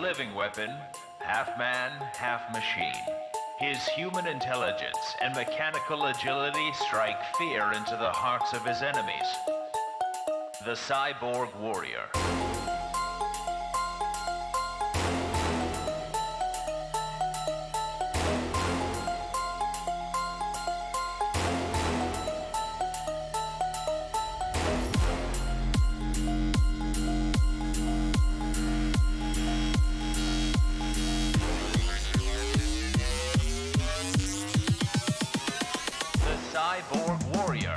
living weapon, half man, half machine. His human intelligence and mechanical agility strike fear into the hearts of his enemies. The Cyborg Warrior. Cyborg Warrior.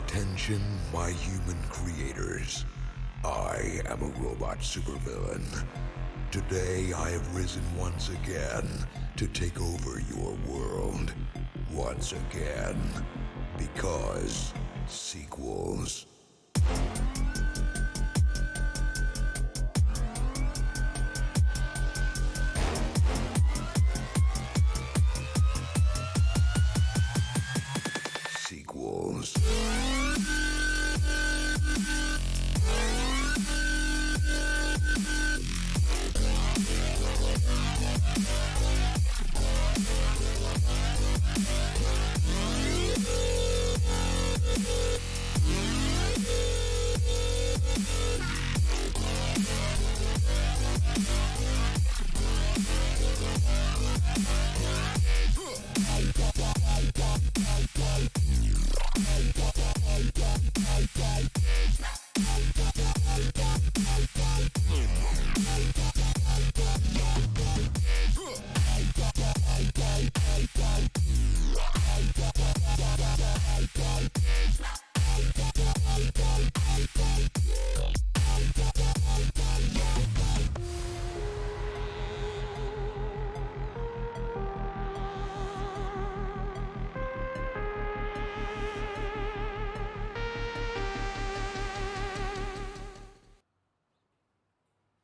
Attention, my human creators. I am a robot supervillain. Today I have risen once again to take over your world. Once again. Because sequels. Sequels.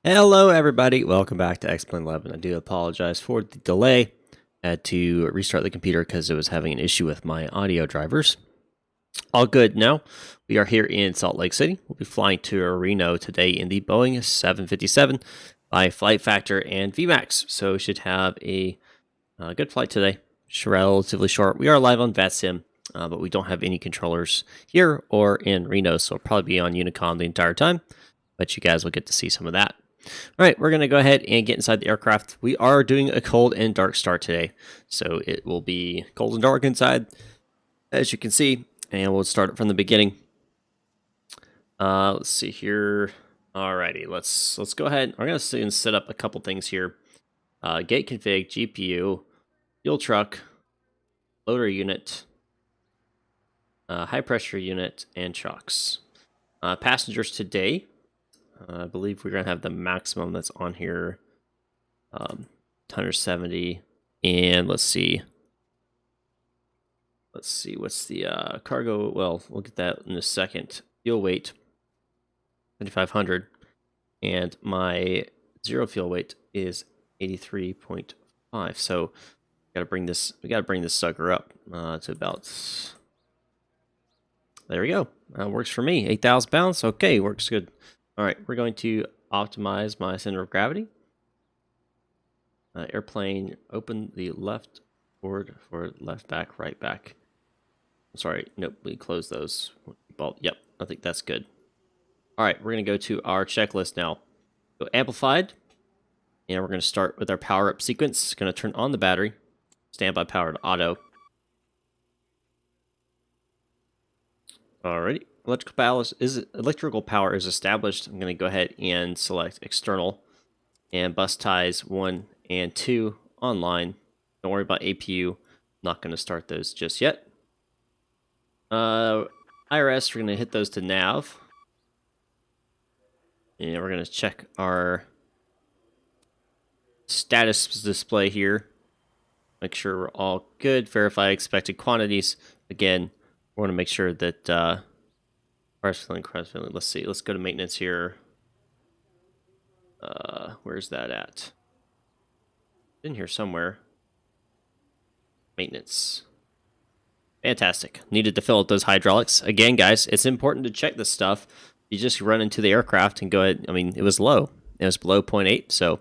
Hello everybody, welcome back to X-Plane 11. I do apologize for the delay. I had to restart the computer because it was having an issue with my audio drivers. All good now. We are here in Salt Lake City. We'll be flying to Reno today in the Boeing 757 by Flight Factor and VMAX. So we should have a good flight today. It's relatively short. We are live on VATSIM, but we don't have any controllers here or in Reno, so we'll probably be on Unicom the entire time. But you guys will get to see some of that. All right, we're going to go ahead and get inside the aircraft. We are doing a cold and dark start today, so it will be cold and dark inside, as you can see, and we'll start it from the beginning. Let's see here. Alrighty, let's go ahead. We're going to set up a couple things here. Gate config, GPU, fuel truck, loader unit, high pressure unit, and chocks. Passengers today. I believe we're going to have the maximum that's on here, 170, and let's see, what's the cargo, well, we'll get that in a second. Fuel weight, 7,500, and my zero fuel weight is 83.5, so we got to bring this sucker up to about, there we go, works for me, 8,000 pounds, okay, works good. All right, we're going to optimize my center of gravity. Airplane, open the left forward, left back, right back. Sorry, nope, we closed those. Yep, I think that's good. All right, we're going to go to our checklist now. Go amplified, and we're going to start with our power up sequence. Going to turn on the battery, standby power to auto. Alrighty, electrical power is established. I'm going to go ahead and select external, and bus ties 1 and 2 online. Don't worry about APU. Not going to start those just yet. IRS, we're going to hit those to nav. And we're going to check our status display here. Make sure we're all good. Verify expected quantities. Again, we want to make sure that cross filling. Let's see. Let's go to maintenance here. Where's that at? In here somewhere. Maintenance. Fantastic. Needed to fill out those hydraulics. Again, guys, it's important to check this stuff. You just run into the aircraft and go ahead. I mean, it was low. It was below 0.8, so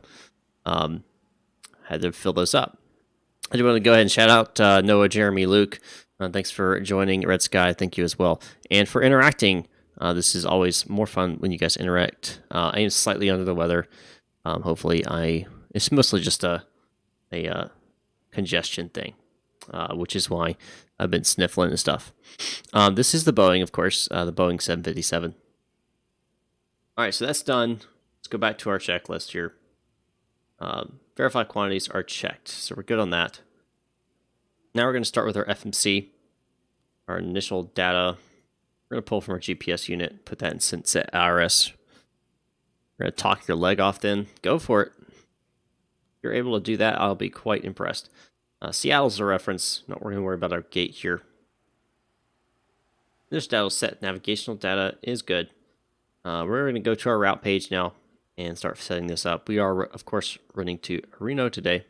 had to fill those up. I do want to go ahead and shout out Noah, Jeremy, Luke. Thanks for joining. Red Sky, thank you as well. And for interacting. This is always more fun when you guys interact. I am slightly under the weather. Hopefully, it's mostly just a congestion thing, which is why I've been sniffling and stuff. This is the Boeing, of course, the Boeing 757. All right, so that's done. Let's go back to our checklist here. Verify quantities are checked, so we're good on that. Now we're going to start with our FMC, our initial data. We're going to pull from our GPS unit, put that in set IRS. We're going to talk your leg off then. Go for it. If you're able to do that, I'll be quite impressed. Seattle's a reference. Not going to worry about our gate here. This data set. Navigational data is good. We're going to go to our route page now and start setting this up. We are, of course, running to Reno today.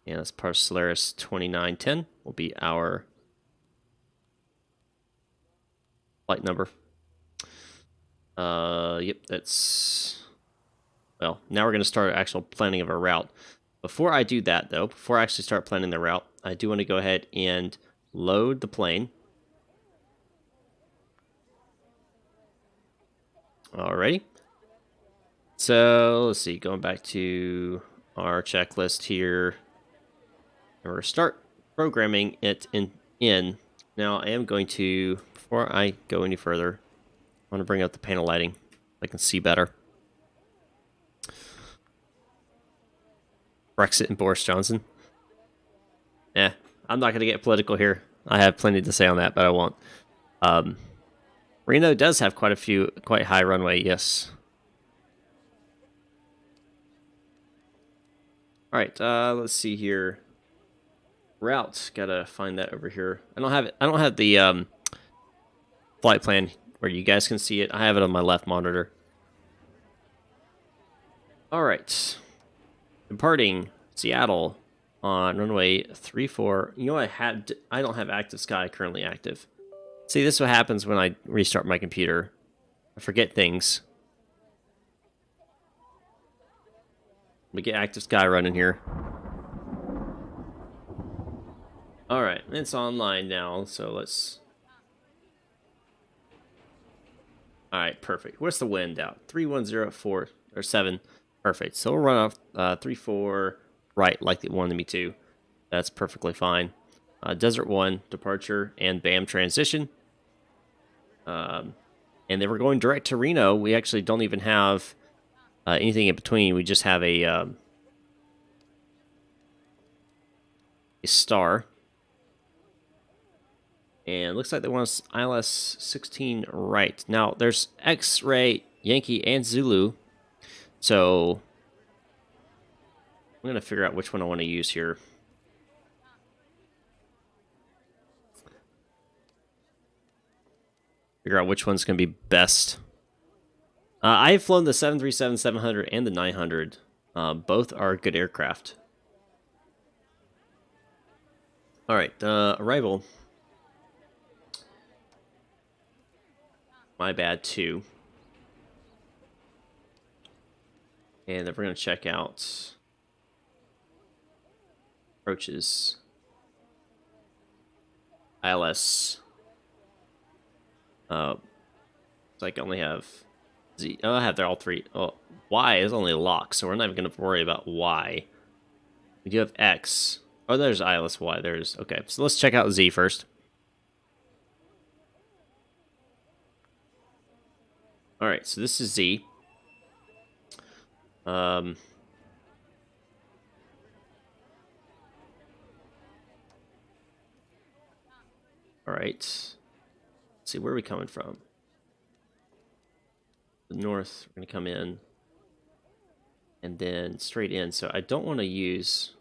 And that's part of Solaris 2910 will be our flight number. Yep, that's... Well, now we're going to start actual planning of our route. Before I do that, though, before I actually start planning the route, I do want to go ahead and load the plane. Alrighty. So, let's see, going back to our checklist here. And we're going to start programming it in. Now, I am going to, before I go any further, I want to bring up the panel lighting so I can see better. Brexit and Boris Johnson. I'm not going to get political here. I have plenty to say on that, but I won't. Reno does have quite high runway, yes. All right, let's see here. Route, gotta find that over here. I don't have the flight plan where you guys can see it. I have it on my left monitor. All right, departing Seattle on runway 34. You know, I don't have active sky currently active. See, this is what happens when I restart my computer. I forget things. We get active sky running here. All right, it's online now, so let's... All right, perfect. What's the wind out? 3104 or 7. Perfect. So we'll run off 34 right like it wanted me to. That's perfectly fine. Desert 1 departure and BAM transition. And then we're going direct to Reno. We actually don't even have anything in between. We just have a star. And it looks like they want us ILS 16 right. Now, there's X-Ray, Yankee, and Zulu. So, I'm going to figure out which one I want to use here. Figure out which one's going to be best. I've flown the 737-700 and the 900. Both are good aircraft. All right, arrival. My bad, too. And then we're going to check out approaches. ILS So I can only have Z. Oh, I have there all three. Oh, Y is only locked, so we're not even going to worry about Y. We do have X. Oh, there's ILS Y. There's okay. So let's check out Z first. All right, so this is Z. All right. Let's see, where are we coming from? The north. We're going to come in. And then straight in. So I don't want to use...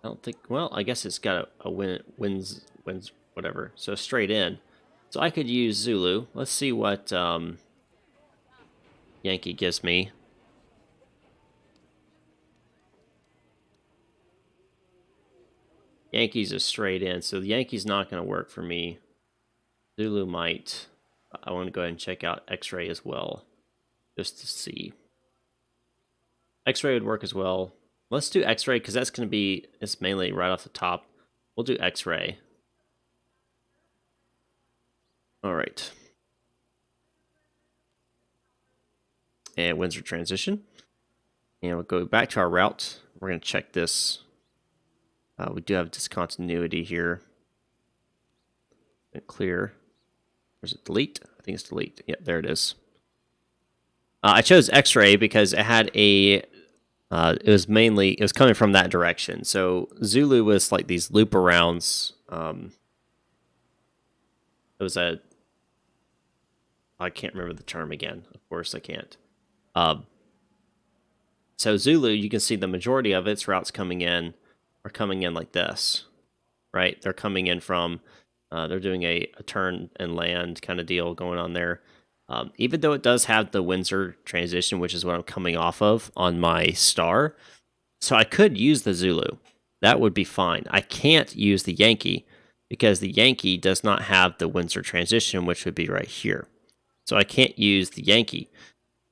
I don't think... Well, I guess it's got a winds, whatever. So straight in. So I could use Zulu. Let's see what Yankee gives me. Yankees is straight in, so the Yankee's not going to work for me. Zulu might. I want to go ahead and check out X-ray as well, just to see. X-ray would work as well. Let's do X-ray because that's going to be, it's mainly right off the top. We'll do X-ray. All right. And Windsor transition. And we'll go back to our route. We're going to check this. We do have discontinuity here. Clear. Or is it delete? I think it's delete. Yeah, there it is. I chose X-ray because it had a... it was coming from that direction. So Zulu was like these loop arounds. It was a... I can't remember the term again. Of course I can't. So Zulu, you can see the majority of its routes coming in are coming in like this, right? They're coming in from, they're doing a turn and land kind of deal going on there. Even though it does have the Windsor transition, which is what I'm coming off of on my star. So I could use the Zulu. That would be fine. I can't use the Yankee because the Yankee does not have the Windsor transition, which would be right here. So I can't use the Yankee.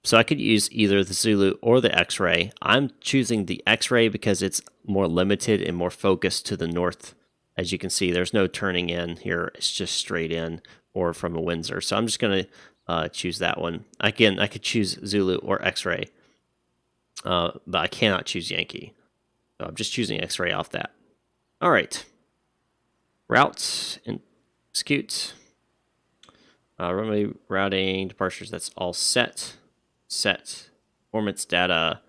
So I could use either the Zulu or the X-ray. I'm choosing the X-ray because it's more limited and more focused to the north. As you can see, there's no turning in here. It's just straight in or from a Windsor. So I'm just going to choose that one. Again, I could choose Zulu or X-ray, but I cannot choose Yankee. So I'm just choosing X-ray off that. All right. Route and execute. Runway routing, departures, that's all set. Set. Performance data.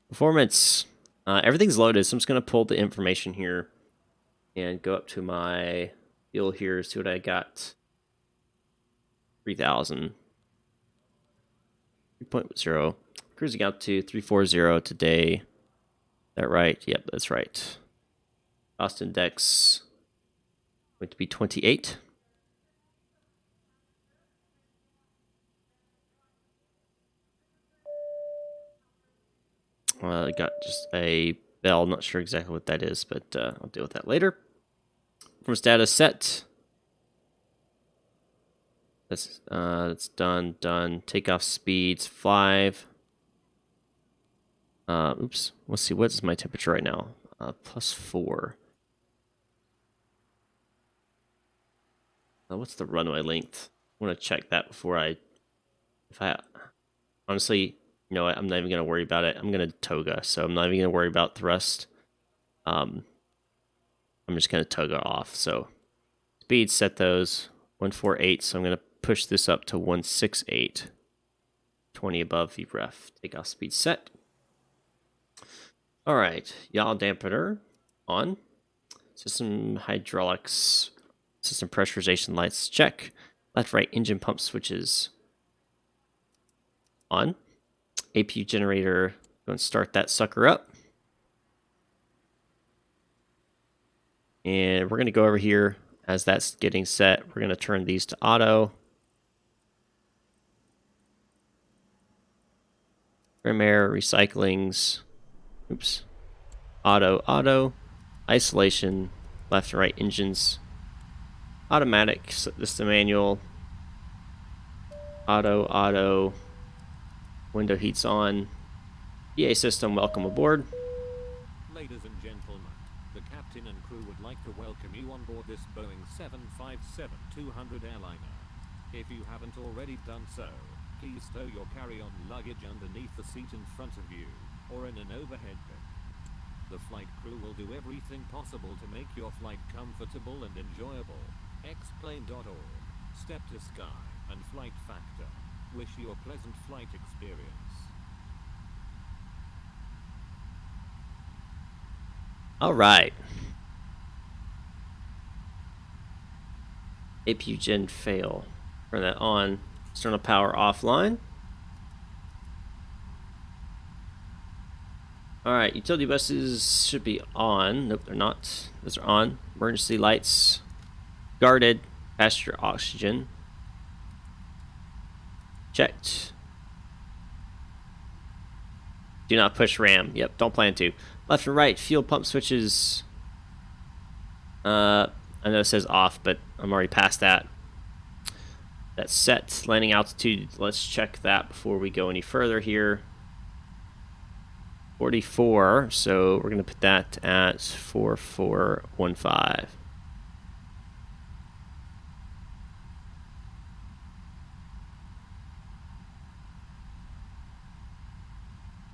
Performance. Everything's loaded, so I'm just going to pull the information here and go up to my fuel here, see what I got. 3,000. 3.0. Cruising out to 340 today. Is that right? Yep, that's right. Cost index going to be 28. I got just a bell. Not sure exactly what that is, but I'll deal with that later. From status set. That's done. Done. Takeoff speeds 5. Oops. Let's see. What is my temperature right now? +4. What's the runway length? I want to check that before honestly. You know what? I'm not even going to worry about it. I'm going to toga, so I'm not even going to worry about thrust. I'm just going to toga off. So speed, set those 148. So I'm going to push this up to 168. 20 above VREF. Takeoff speed set. All right. Yaw dampener on. System hydraulics. System pressurization lights check. Left right engine pump switches on. APU generator, going to start that sucker up. And we're going to go over here as that's getting set. We're going to turn these to auto. Trim air, recyclings. Oops. Auto. Isolation, left and right engines. Automatic, this is the manual. Auto. Window heats on. PA system, welcome aboard. Ladies and gentlemen, the captain and crew would like to welcome you on board this Boeing 757-200 airliner. If you haven't already done so, please stow your carry-on luggage underneath the seat in front of you, or in an overhead bin. The flight crew will do everything possible to make your flight comfortable and enjoyable. Xplane.org, Step to Sky, and Flight Factor wish you a pleasant flight experience. All right. APU gen fail. Turn that on. External power offline. All right, utility buses should be on. Nope, they're not. Those are on. Emergency lights guarded. Passenger oxygen checked. Do not push RAM. Yep, don't plan to. Left and right fuel pump switches. I know it says off, but I'm already past that. That's set. Landing altitude. Let's check that before we go any further here. 44. So we're gonna put that at 4415.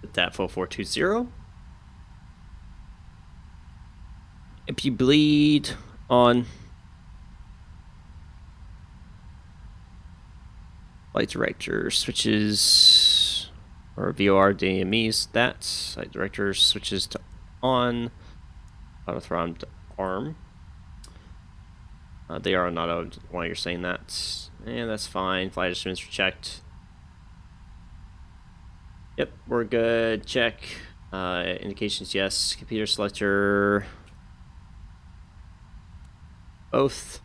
Put that 4420. If you bleed on flight director switches or VOR DMEs, that flight director switches to on, auto throttle to arm. They are on auto while you're saying that. And that's fine. Flight instruments are checked. Yep, we're good. Check. Indications, yes. Computer selector. Both.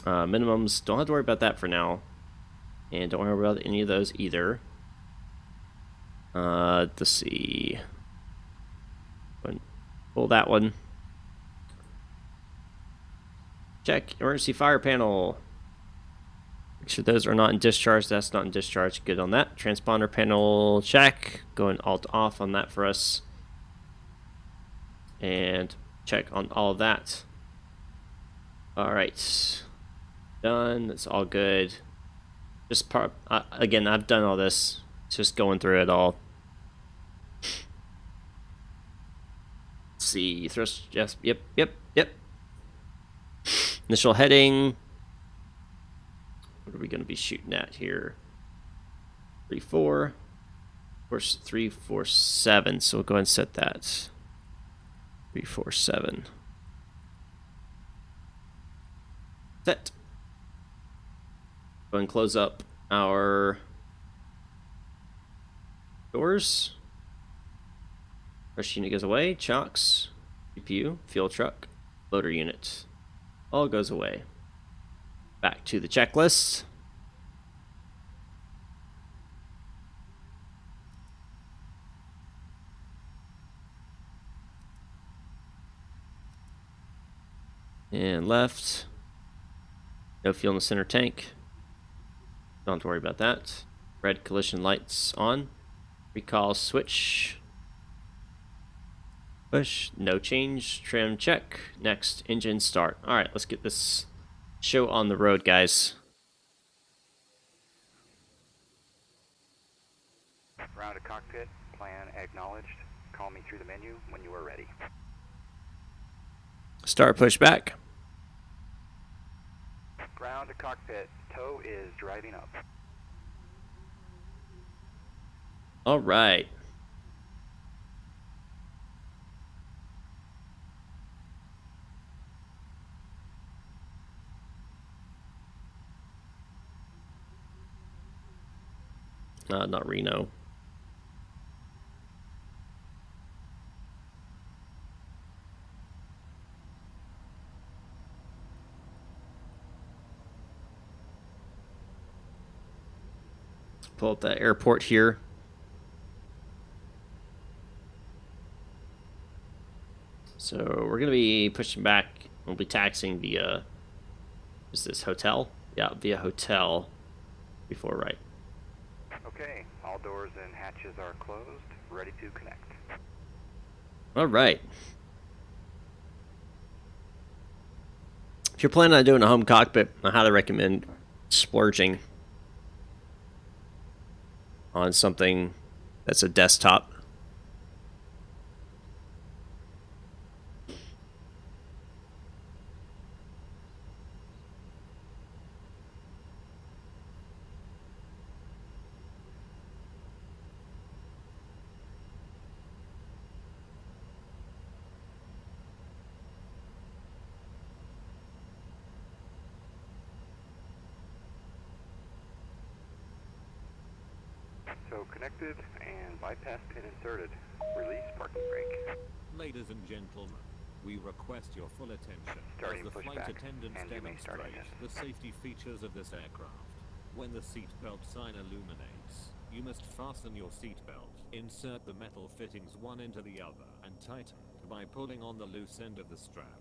Minimums, don't have to worry about that for now. And don't worry about any of those either. Let's see. Pull that one. Check emergency fire panel. Make sure those are not in discharge. That's not in discharge. Good on that. Transponder panel check. Going alt off on that for us. And check on all of that. All right. Done. That's all good. Just again, I've done all this. It's just going through it all. Let's see. Thrust. Yes. Yep. Initial heading. What are we going to be shooting at here? 3-4. Of course, 347. So we'll go ahead and set that. 347. Set. Go ahead and close up our doors. Rush unit goes away. Chocks. GPU. Fuel truck. Loader unit. All goes away. Back to the checklist. And left. No fuel in the center tank. Don't have to worry about that. Red collision lights on. Recall switch. Push. No change. Trim check. Next. Engine start. Alright, let's get this show on the road, guys. Ground to cockpit. Plan acknowledged. Call me through the menu when you are ready. Start pushback. Ground to cockpit. Tow is driving up. All right. Not Reno. Pull up that airport here. So we're gonna be pushing back. We'll be taxiing via, is this hotel? Yeah, via hotel before right. Okay, all doors and hatches are closed. Ready to connect. All right. If you're planning on doing a home cockpit, I highly recommend splurging on something that's a desktop. So connected and bypass pin inserted. Release parking brake. Ladies and gentlemen, we request your full attention Starting as the flight pushback, attendants and you may start demonstrate engine. the safety features of this aircraft. When the seatbelt sign illuminates, you must fasten your seatbelt, insert the metal fittings one into the other, and tighten by pulling on the loose end of the strap.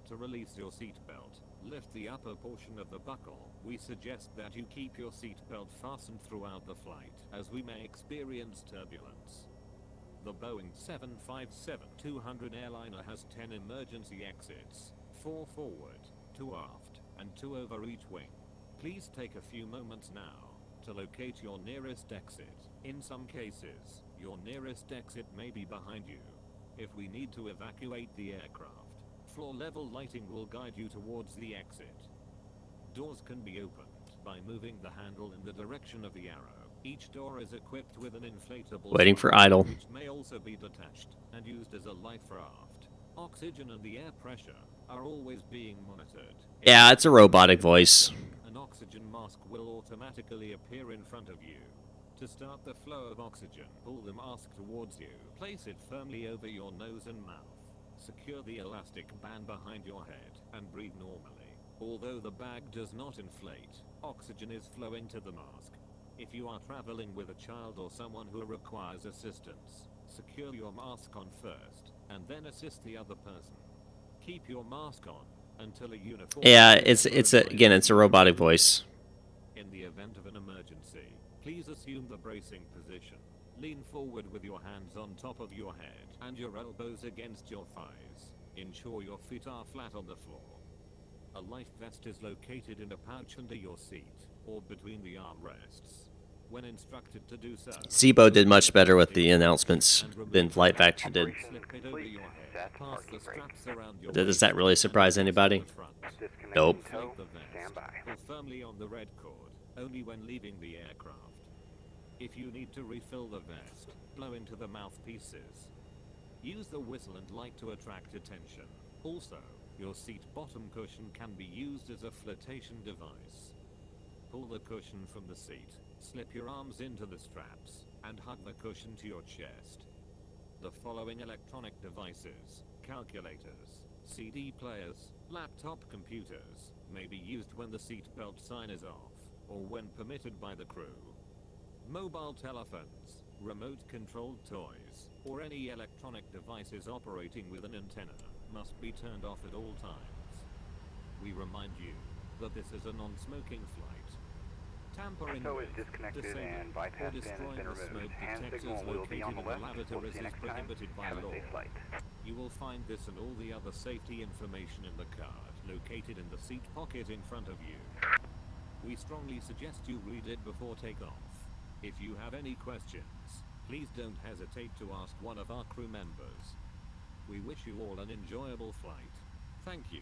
To release your seatbelt, lift the upper portion of the buckle. We suggest that you keep your seatbelt fastened throughout the flight, as we may experience turbulence. The Boeing 757-200 airliner has 10 emergency exits, 4 forward, 2 aft, and 2 over each wing. Please take a few moments now to locate your nearest exit. In some cases, your nearest exit may be behind you. If we need to evacuate the aircraft, floor-level lighting will guide you towards the exit. Doors can be opened by moving the handle in the direction of the arrow. Each door is equipped with an inflatable Waiting for sponge, idle. which may also be detached and used as a life raft. Oxygen and the air pressure are always being monitored. Yeah, it's a robotic voice. An oxygen mask will automatically appear in front of you. To start the flow of oxygen, pull the mask towards you. Place it firmly over your nose and mouth. Secure the elastic band behind your head and breathe normally. Although the bag does not inflate, oxygen is flowing to the mask. If you are traveling with a child or someone who requires assistance, secure your mask on first, and then assist the other person. Keep your mask on until a uniform... Yeah, it's a robotic voice. In the event of an emergency, please assume the bracing position. Lean forward with your hands on top of your head and your elbows against your thighs. Ensure your feet are flat on the floor. A life vest is located in a pouch under your seat or between the armrests. When instructed to do so, Zebo did much better with the announcements than Flight Factor did. slip it over your head, pass the straps around your Does that really surprise anybody? Disconnect Nope. and tow. the vest. Stand by. Pull firmly on the red cord, only when leaving the aircraft. If you need to refill the vest, blow into the mouthpieces. Use the whistle and light to attract attention. Also, your seat bottom cushion can be used as a flotation device. Pull the cushion from the seat, slip your arms into the straps, and hug the cushion to your chest. The following electronic devices, calculators, CD players, laptop computers, may be used when the seatbelt sign is off, or when permitted by the crew. Mobile telephones, remote-controlled toys, or any electronic devices operating with an antenna must be turned off at all times. We remind you that this is a non-smoking flight. Tampering Tow is with, disconnected disabling, and or bypass pin has destroying been the removed. smoke Hand detectors signal will be located on the in left. We'll lavatories see you is next time. prohibited by Have a law. safe flight. You will find this and all the other safety information in the card located in the seat pocket in front of you. We strongly suggest you read it before takeoff. If you have any questions, please don't hesitate to ask one of our crew members. We wish you all an enjoyable flight. Thank you.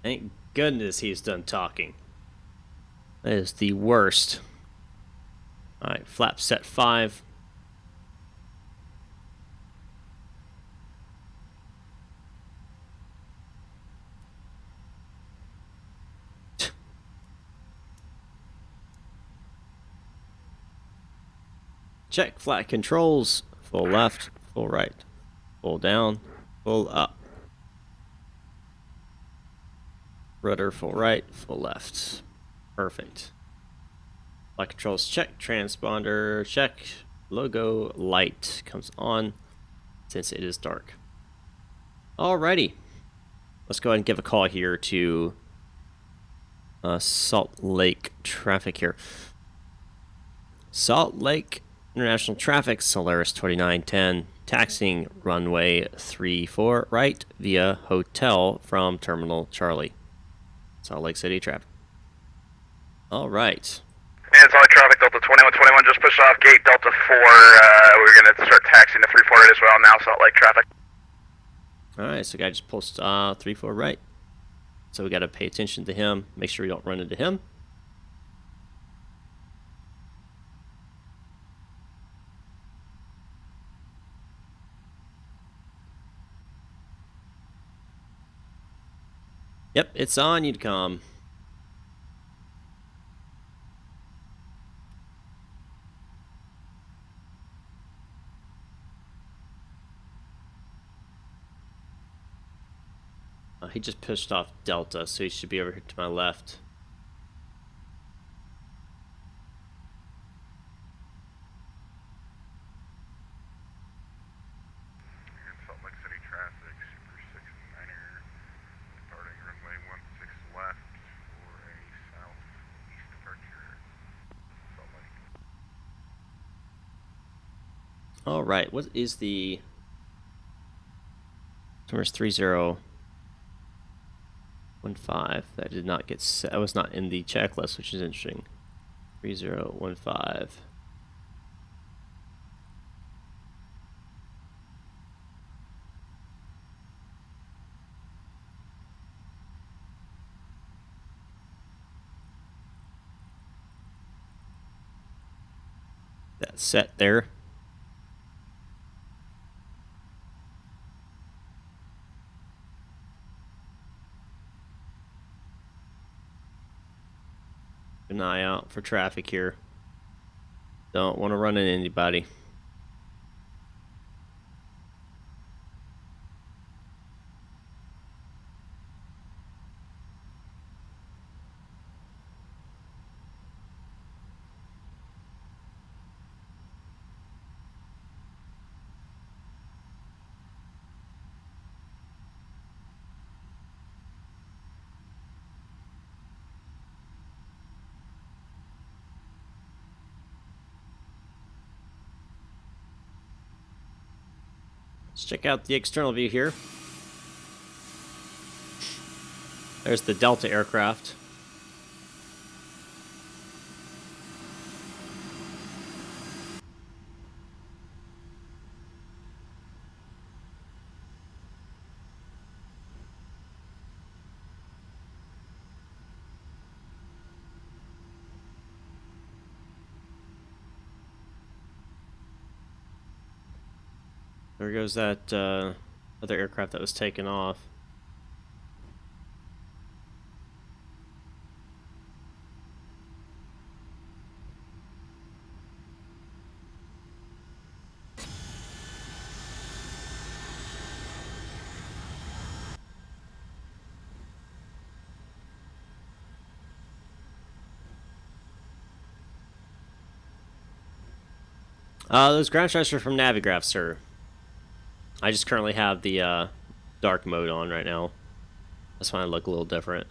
Thank goodness he's done talking. That is the worst. Alright, flap set 5. Check flat controls. Full left, full right, full down, full up. Rudder full right, full left. Perfect. Flight controls check, transponder check, logo light comes on since it is dark. Alrighty. Let's go ahead and give a call here to Salt Lake traffic here. Salt Lake International Traffic, Solaris 2910, taxiing runway 34 right via hotel from Terminal Charlie. Salt Lake City traffic. All right. And Salt Lake traffic, Delta 2121 just pushed off gate Delta 4. We're going to start taxiing to 34 right as well now, Salt Lake traffic. All right, so guy just pulls 34 right. So we got to pay attention to him, make sure we don't run into him. Yep, it's on Unicom. He just pushed off Delta, so he should be over here to my left. Salt Lake City traffic, Super 69er, departing runway 16 left for a southeast departure, Salt Lake. All right, what is the... Where's 3015? That did not get set. That was not in the checklist, which is interesting. 3015. That's set there. An eye out for traffic here. Don't want to run into anybody. Let's check out the external view here. There's the Delta aircraft. There goes that other aircraft that was taken off. Those ground strikes are from Navigraph, sir. I just currently have the dark mode on right now. That's why I look a little different.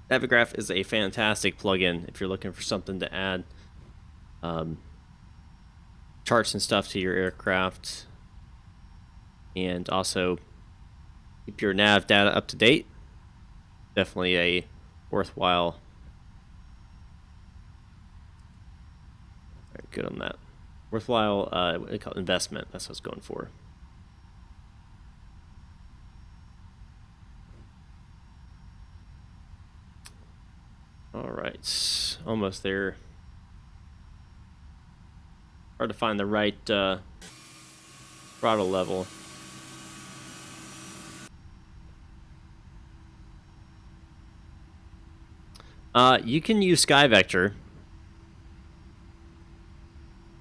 Navigraph is a fantastic plugin if you're looking for something to add charts and stuff to your aircraft, and also keep your nav data up to date. Definitely a worthwhile. Very good on that. Worthwhile what do they call it? Investment. That's what I was going for. Alright, almost there. Hard to find the right throttle level. You can use SkyVector,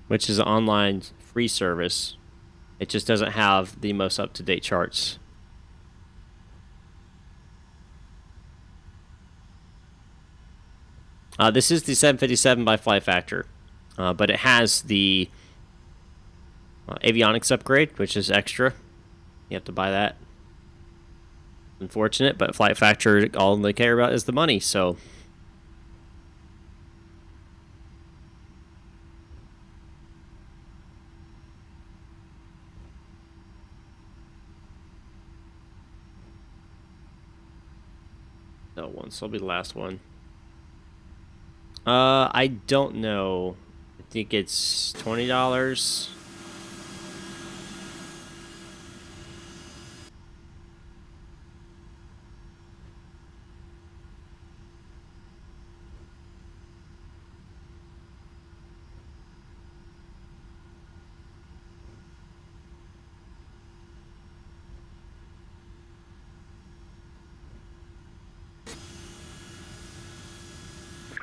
which is an online free service. It just doesn't have the most up-to-date charts. This is the 757 by Flight Factor. but it has the avionics upgrade, which is extra. You have to buy that. Unfortunate, but Flight Factor, all they care about is the money, so... So will be the last one. I don't know. I think it's $20.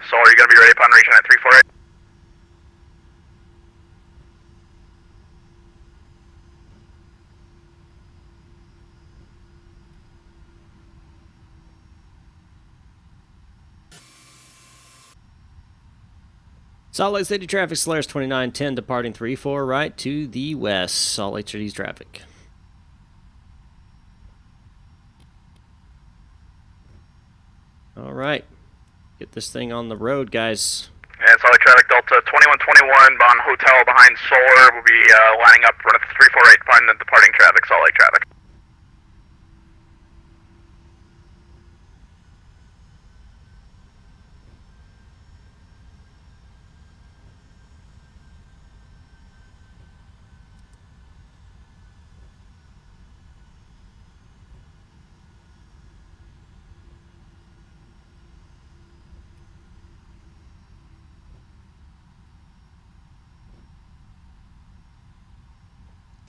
So are you going to be ready upon reaching at 348? Salt Lake City traffic, Solaris 2910 departing 34 right to the west. Salt Lake City's traffic. All right. Get this thing on the road, guys. And Salt Lake traffic, Delta 2121, Bond Hotel behind Solar. We'll be lining up, run at 348, find the departing traffic, Salt Lake traffic.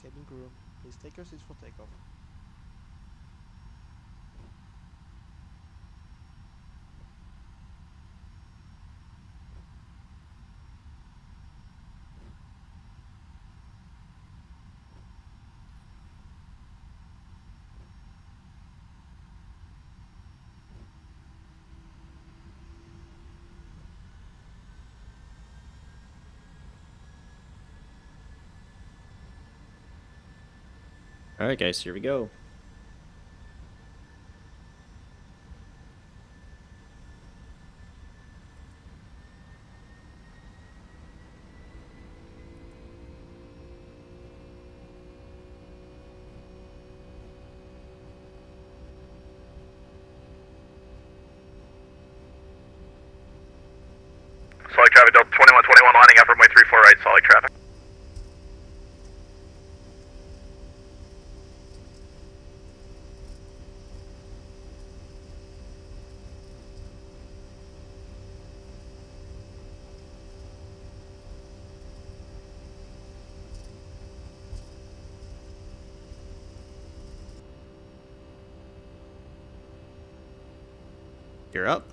Cabin crew, please take your seats for takeoff. All right, guys, here we go. Salt Lake traffic, Delta 2121, lining up, runway 34 right, Salt Lake traffic. You're up.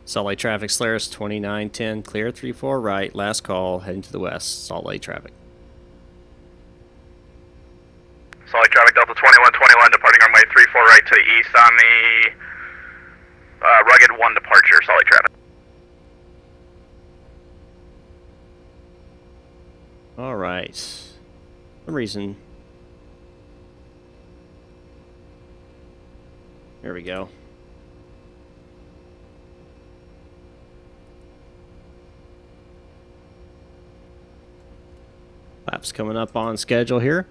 Salt Lake traffic, Solaris 2910, clear 34 right, last call, heading to the west. Salt Lake traffic. Salt Lake traffic, Delta 2121, departing runway 34 right to the east on the Rugged 1 departure, Salt Lake traffic. All right. For some reason. There we go. Laps coming up on schedule here.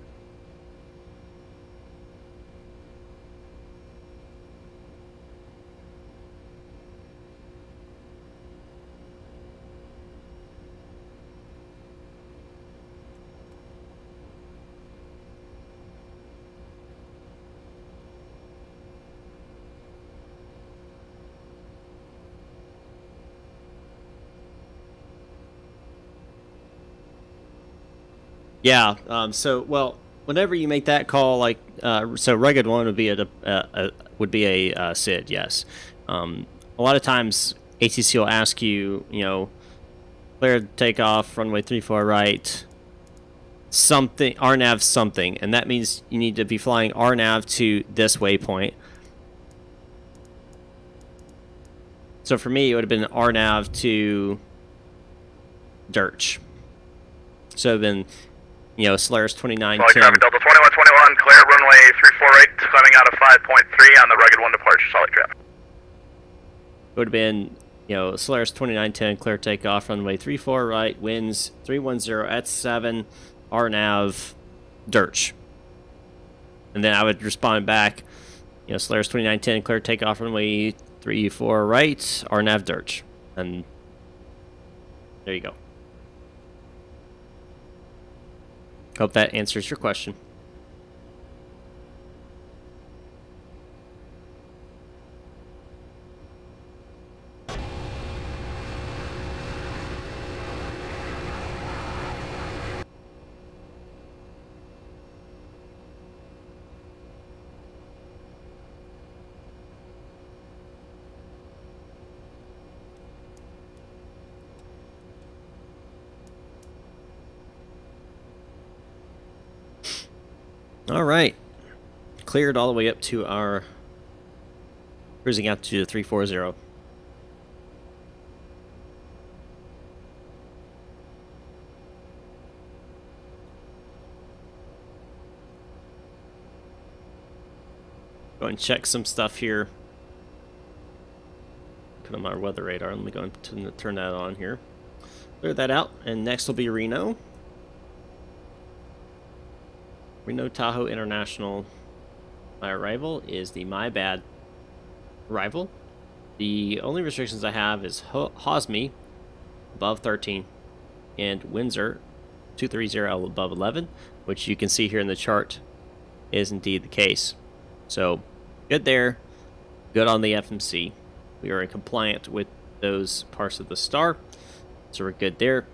Yeah. Whenever you make that call, like, so rugged one would be a SID, yes. A lot of times ATC will ask you, clear takeoff, runway 34 right, something, RNAV something, and that means you need to be flying RNAV to this waypoint. So for me, it would have been RNAV to Dirch. So it would have been, Solaris 2910. Solid traffic, Delta 2121, clear runway 34 right, climbing out of 5.3 on the rugged 1 departure, solid traffic. It would have been, Solaris 2910, clear takeoff, runway 34 right, winds 310 at 7, RNAV, Dirch. And then I would respond back, Solaris 2910, clear takeoff, runway 34 right, RNAV, Dirch. And there you go. Hope that answers your question. All right, cleared all the way up to our cruising out to 340. Go and check some stuff here. Put on my weather radar. Let me go and turn that on here. Clear that out, and next will be Reno. Reno Tahoe International. My arrival is the My Bad arrival. The only restrictions I have is HOSME above 13 and Windsor 230 above 11, which you can see here in the chart is indeed the case. So good there, good on the FMC. We are compliant with those parts of the star, so we're good there.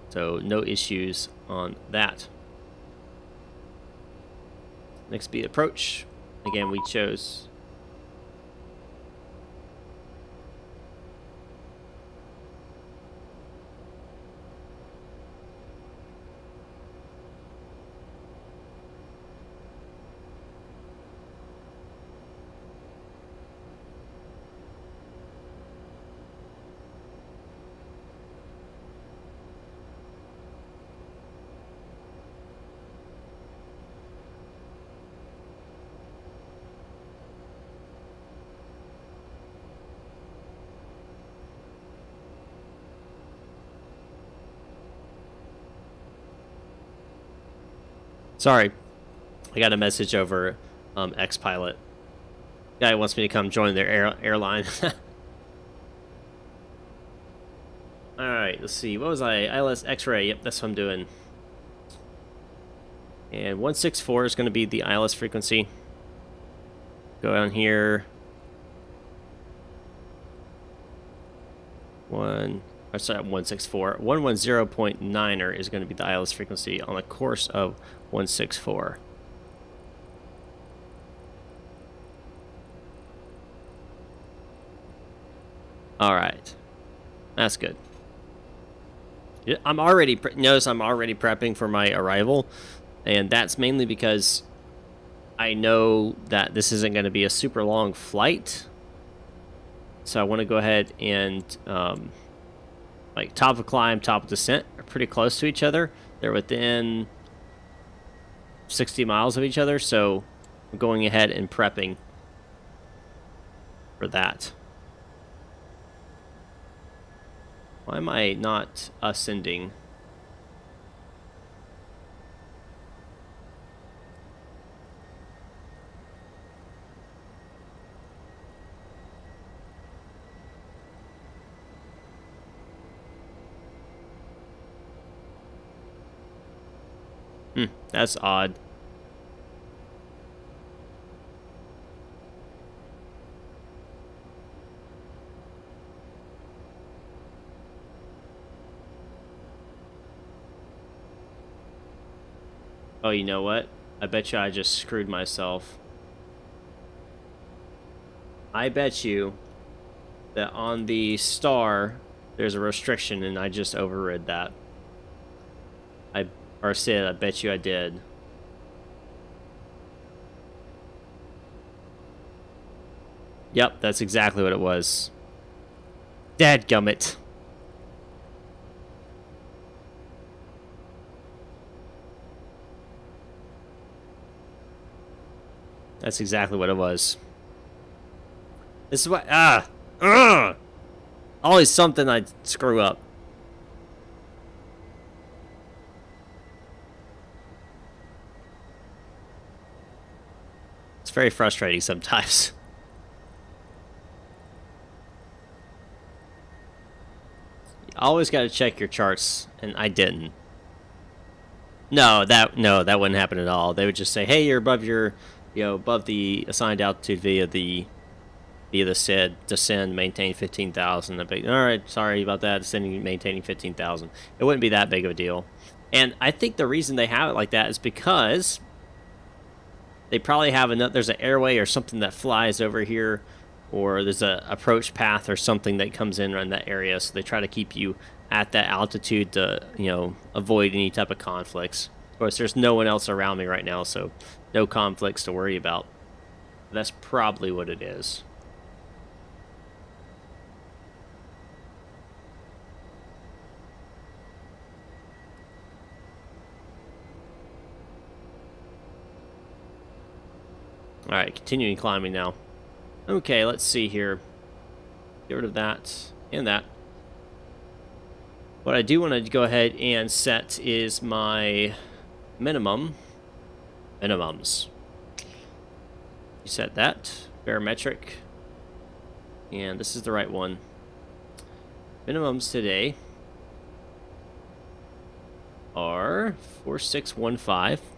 So no issues on that. Next speed approach. Again, we chose Sorry, I got a message over X-Pilot. Guy wants me to come join their airline. Alright, let's see. What was I? ILS X-Ray. Yep, that's what I'm doing. And 164 is going to be the ILS frequency. Go down here. 164. 110.9er is going to be the ILS frequency on a course of 164. All right, that's good. I'm already notice I'm already prepping for my arrival, and that's mainly because I know that this isn't going to be a super long flight. So I want to go ahead and like top of climb, top of descent are pretty close to each other. They're within 60 miles of each other, so I'm going ahead and prepping for that. Why am I not ascending? That's odd. Oh, you know what? I bet you I just screwed myself. I bet you that on the star, there's a restriction, and I just overrid that. I bet you I did. Yep, that's exactly what it was. Dadgummit. That's exactly what it was. This is what always something I screw up. It's very frustrating sometimes. You always got to check your charts, and I didn't. No, that wouldn't happen at all. They would just say, "Hey, you're above your, above the assigned altitude via the SID. Descend, maintain 15,000." I'd be, all right, sorry about that. Descending, maintaining 15,000. It wouldn't be that big of a deal. And I think the reason they have it like that is because they probably have there's an airway or something that flies over here, or there's a approach path or something that comes in around that area. So they try to keep you at that altitude to, avoid any type of conflicts. Of course, there's no one else around me right now, so no conflicts to worry about. That's probably what it is. Alright, continuing climbing now. Okay, let's see here. Get rid of that and that. What I do want to go ahead and set is my minimums. You set that. Barometric. And this is the right one. Minimums today are 4615.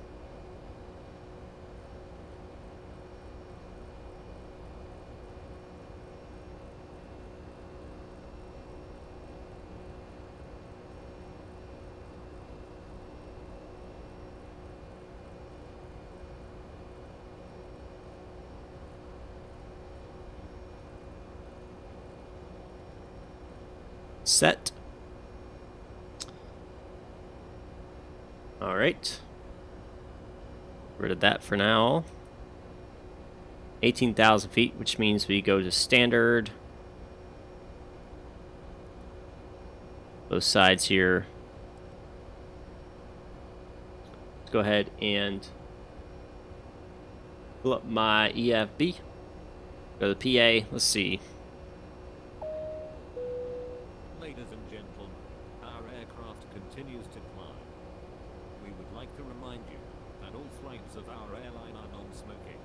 Set. All right. Rid of that for now. 18,000 feet, which means we go to standard. Both sides here. Let's go ahead and pull up my EFB. Go to the PA. Let's see. Ladies and gentlemen, our aircraft continues to climb. We would like to remind you that all flights of our airline are non-smoking.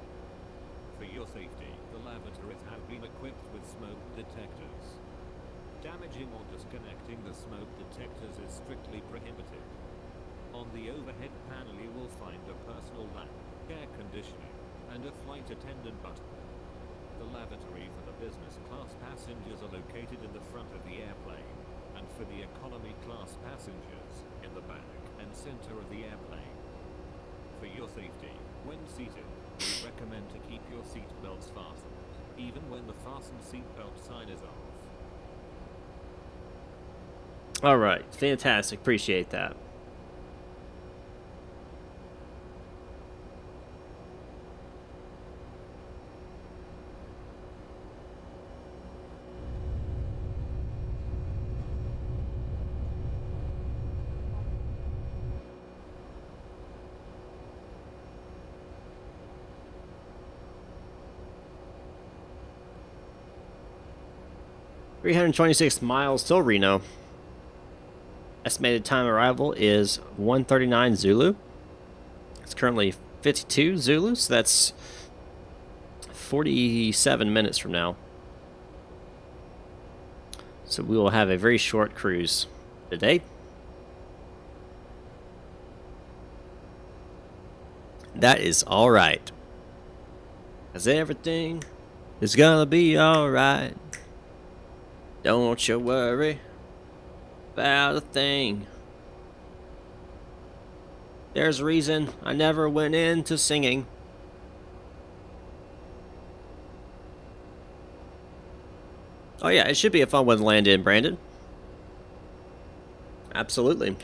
For your safety, the lavatories have been equipped with smoke detectors. Damaging or disconnecting the smoke detectors is strictly prohibited. On the overhead panel you will find a personal lamp, air conditioning, and a flight attendant button. The lavatory for the business class passengers are located in the front of the airplane, and for the economy class passengers, in the back and center of the airplane. For your safety, when seated, we recommend to keep your seat belts fastened, even when the fasten seatbelt sign is off. Alright, fantastic. Appreciate that. $326 miles till Reno. Estimated time of arrival is 1:39 Zulu. It's currently 52 Zulu, so that's 47 minutes from now. So we will have a very short cruise today. That is all right. 'Cause everything is gonna be all right. Don't you worry about a thing. There's a reason I never went into singing. Oh yeah, it should be a fun one to land in, Brandon. Absolutely.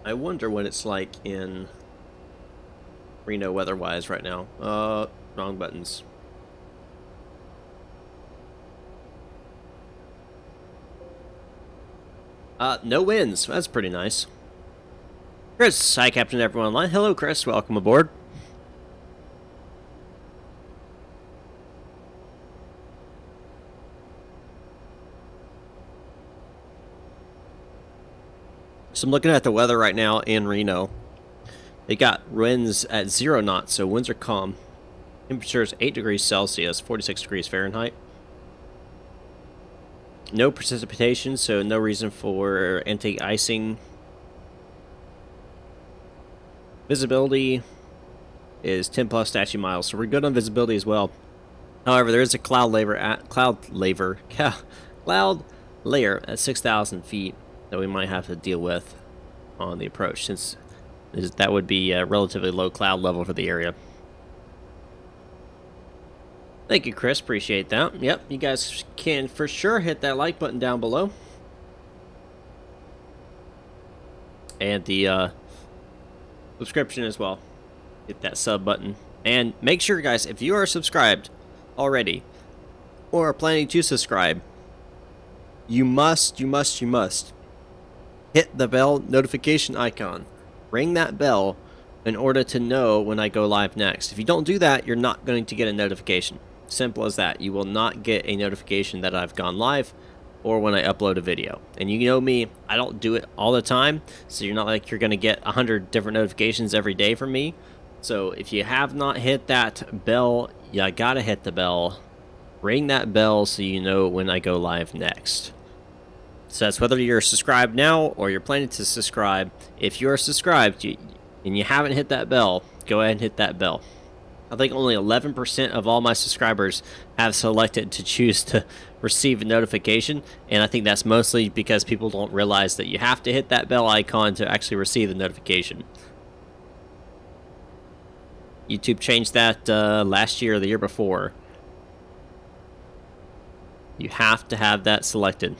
I wonder what it's like in Reno weather-wise right now. Wrong buttons. No winds. That's pretty nice. Chris, hi, Captain everyone online. Hello, Chris. Welcome aboard. So I'm looking at the weather right now in Reno. They got winds at 0 knots, so winds are calm. Temperature is 8 degrees Celsius, 46 degrees Fahrenheit. No precipitation, so no reason for anti-icing. Visibility is 10 plus statute miles, so we're good on visibility as well. However, there is a cloud layer at 6,000 feet that we might have to deal with on the approach, since that would be a relatively low cloud level for the area. Thank you, Chris. Appreciate that. Yep, you guys can for sure hit that like button down below. And the subscription as well. Hit that sub button. And make sure, guys, if you are subscribed already or are planning to subscribe, you must hit the bell notification icon. Ring that bell in order to know when I go live next. If you don't do that, you're not going to get a notification. Simple as that. You will not get a notification that I've gone live or when I upload a video. And you know me, I don't do it all the time, so you're not like you're going to get 100 different notifications every day from me. So if you have not hit that bell, you gotta hit the bell. Ring that bell so you know when I go live next. So that's whether you're subscribed now or you're planning to subscribe. If you're subscribed and you haven't hit that bell, go ahead and hit that bell. I think only 11% of all my subscribers have selected to choose to receive a notification, and I think that's mostly because people don't realize that you have to hit that bell icon to actually receive the notification. YouTube changed that last year or the year before. You have to have that selected.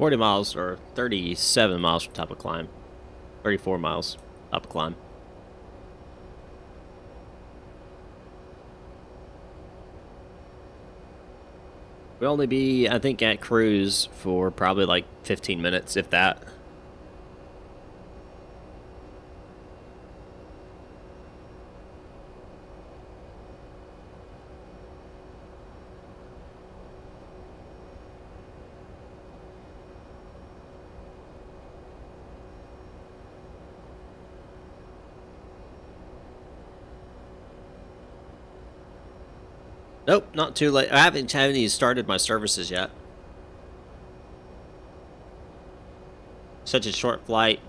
$40 miles or 37 miles from top of climb. 34 miles top of climb. We'll only be, I think, at cruise for probably like 15 minutes, if that. Nope, not too late. I haven't even started my services yet. Such a short flight.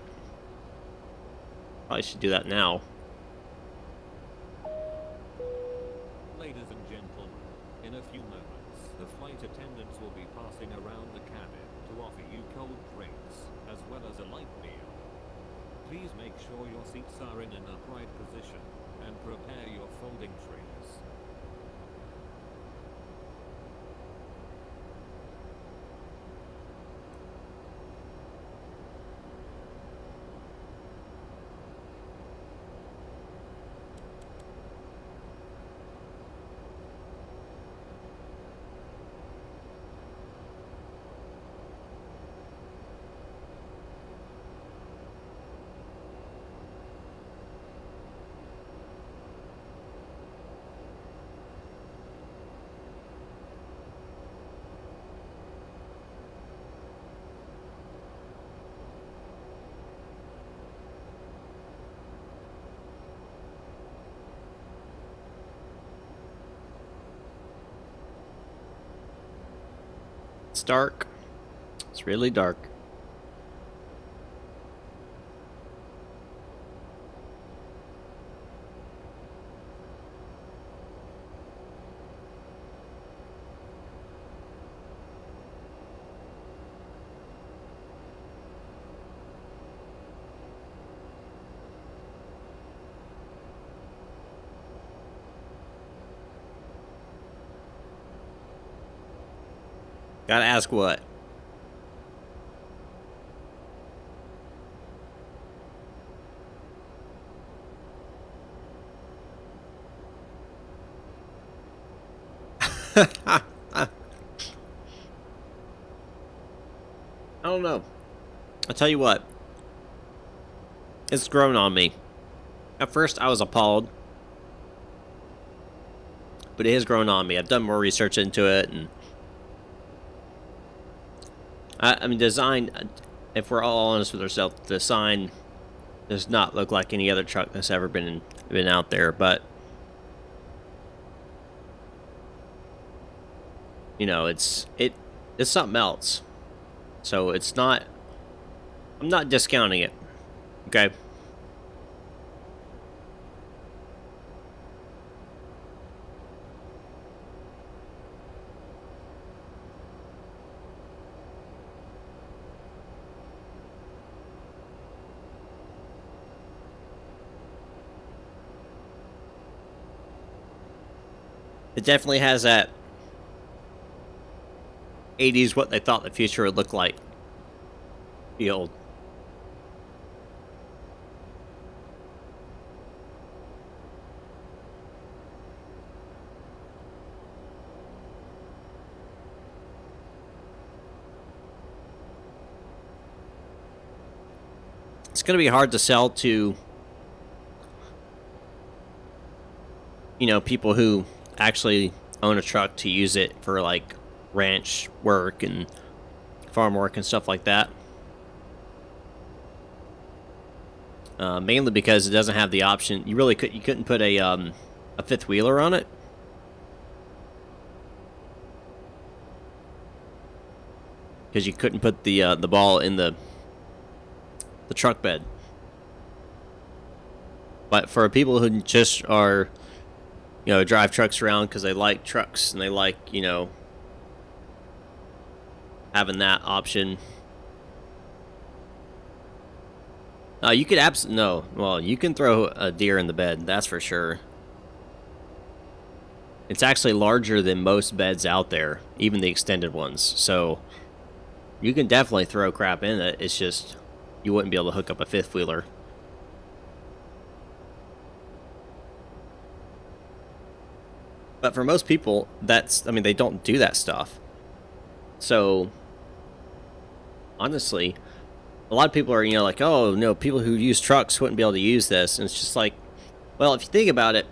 Probably should do that now. Ladies and gentlemen, in a few moments, the flight attendants will be passing around the cabin to offer you cold drinks, as well as a light meal. Please make sure your seats are in an upright position, and prepare your folding trays. It's dark. It's really dark. Gotta ask what? I don't know. I'll tell you what. It's grown on me. At first, I was appalled. But it has grown on me. I've done more research into it, and I mean, design, if we're all honest with ourselves, the design does not look like any other truck that's ever been out there, but you know, it's something else. So it's not, I'm not discounting it. Okay? It definitely has that 80s what they thought the future would look like feel. It's going to be hard to sell to, you know, people who actually own a truck to use it for like ranch work and farm work and stuff like that. Mainly because it doesn't have the option. You couldn't put a fifth wheeler on it. Because you couldn't put the ball in the truck bed. But for people who just are, you know, drive trucks around because they like trucks and they like, you know, having that option. You could you can throw a deer in the bed, that's for sure. It's actually larger than most beds out there, even the extended ones. So you can definitely throw crap in it. It's just you wouldn't be able to hook up a fifth wheeler. But for most people, they don't do that stuff. So, honestly, a lot of people are, you know, like, oh, no, people who use trucks wouldn't be able to use this. And it's just like, well, if you think about it,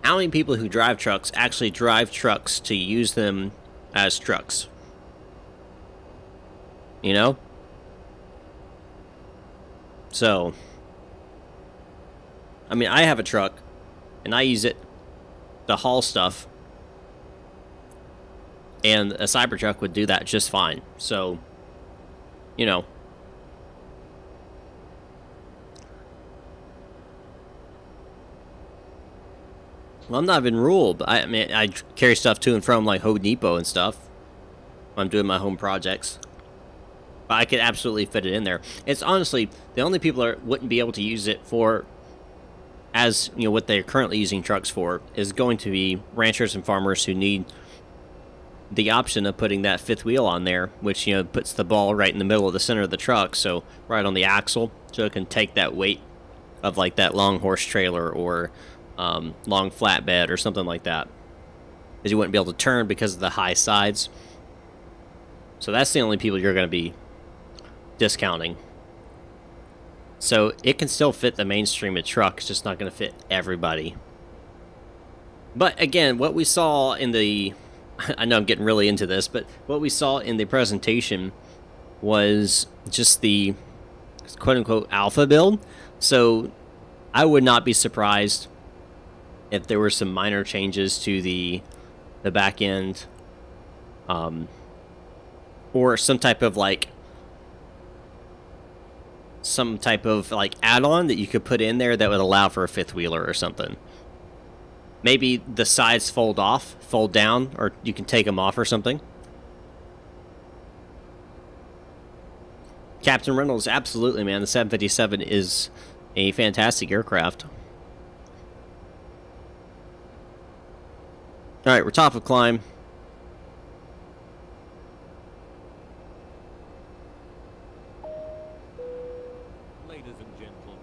how many people who drive trucks actually drive trucks to use them as trucks? You know? So, I mean, I have a truck, and I use it to haul stuff, and a Cybertruck would do that just fine. So, you know. Well, I'm not even ruled. I mean, I carry stuff to and from, like, Home Depot and stuff when I'm doing my home projects. But I could absolutely fit it in there. It's honestly, the only people that wouldn't be able to use it for, as, you know, what they're currently using trucks for, is going to be ranchers and farmers who need the option of putting that fifth wheel on there, which, you know, puts the ball right in the middle of the center of the truck, so right on the axle, so it can take that weight of, like, that long horse trailer or long flatbed or something like that, because you wouldn't be able to turn because of the high sides. So that's the only people you're going to be discounting. So it can still fit the mainstream of truck, it's just not going to fit everybody. But again, what we saw in the, I know I'm getting really into this, but what we saw in the presentation was just the quote-unquote alpha build. So I would not be surprised if there were some minor changes to the the back end, or some type of like add-on that you could put in there that would allow for a fifth wheeler or something. Maybe the sides fold down, or you can take them off or something. Captain Reynolds, absolutely, man. The 757 is a fantastic aircraft. All right, we're top of climb. Ladies and gentlemen,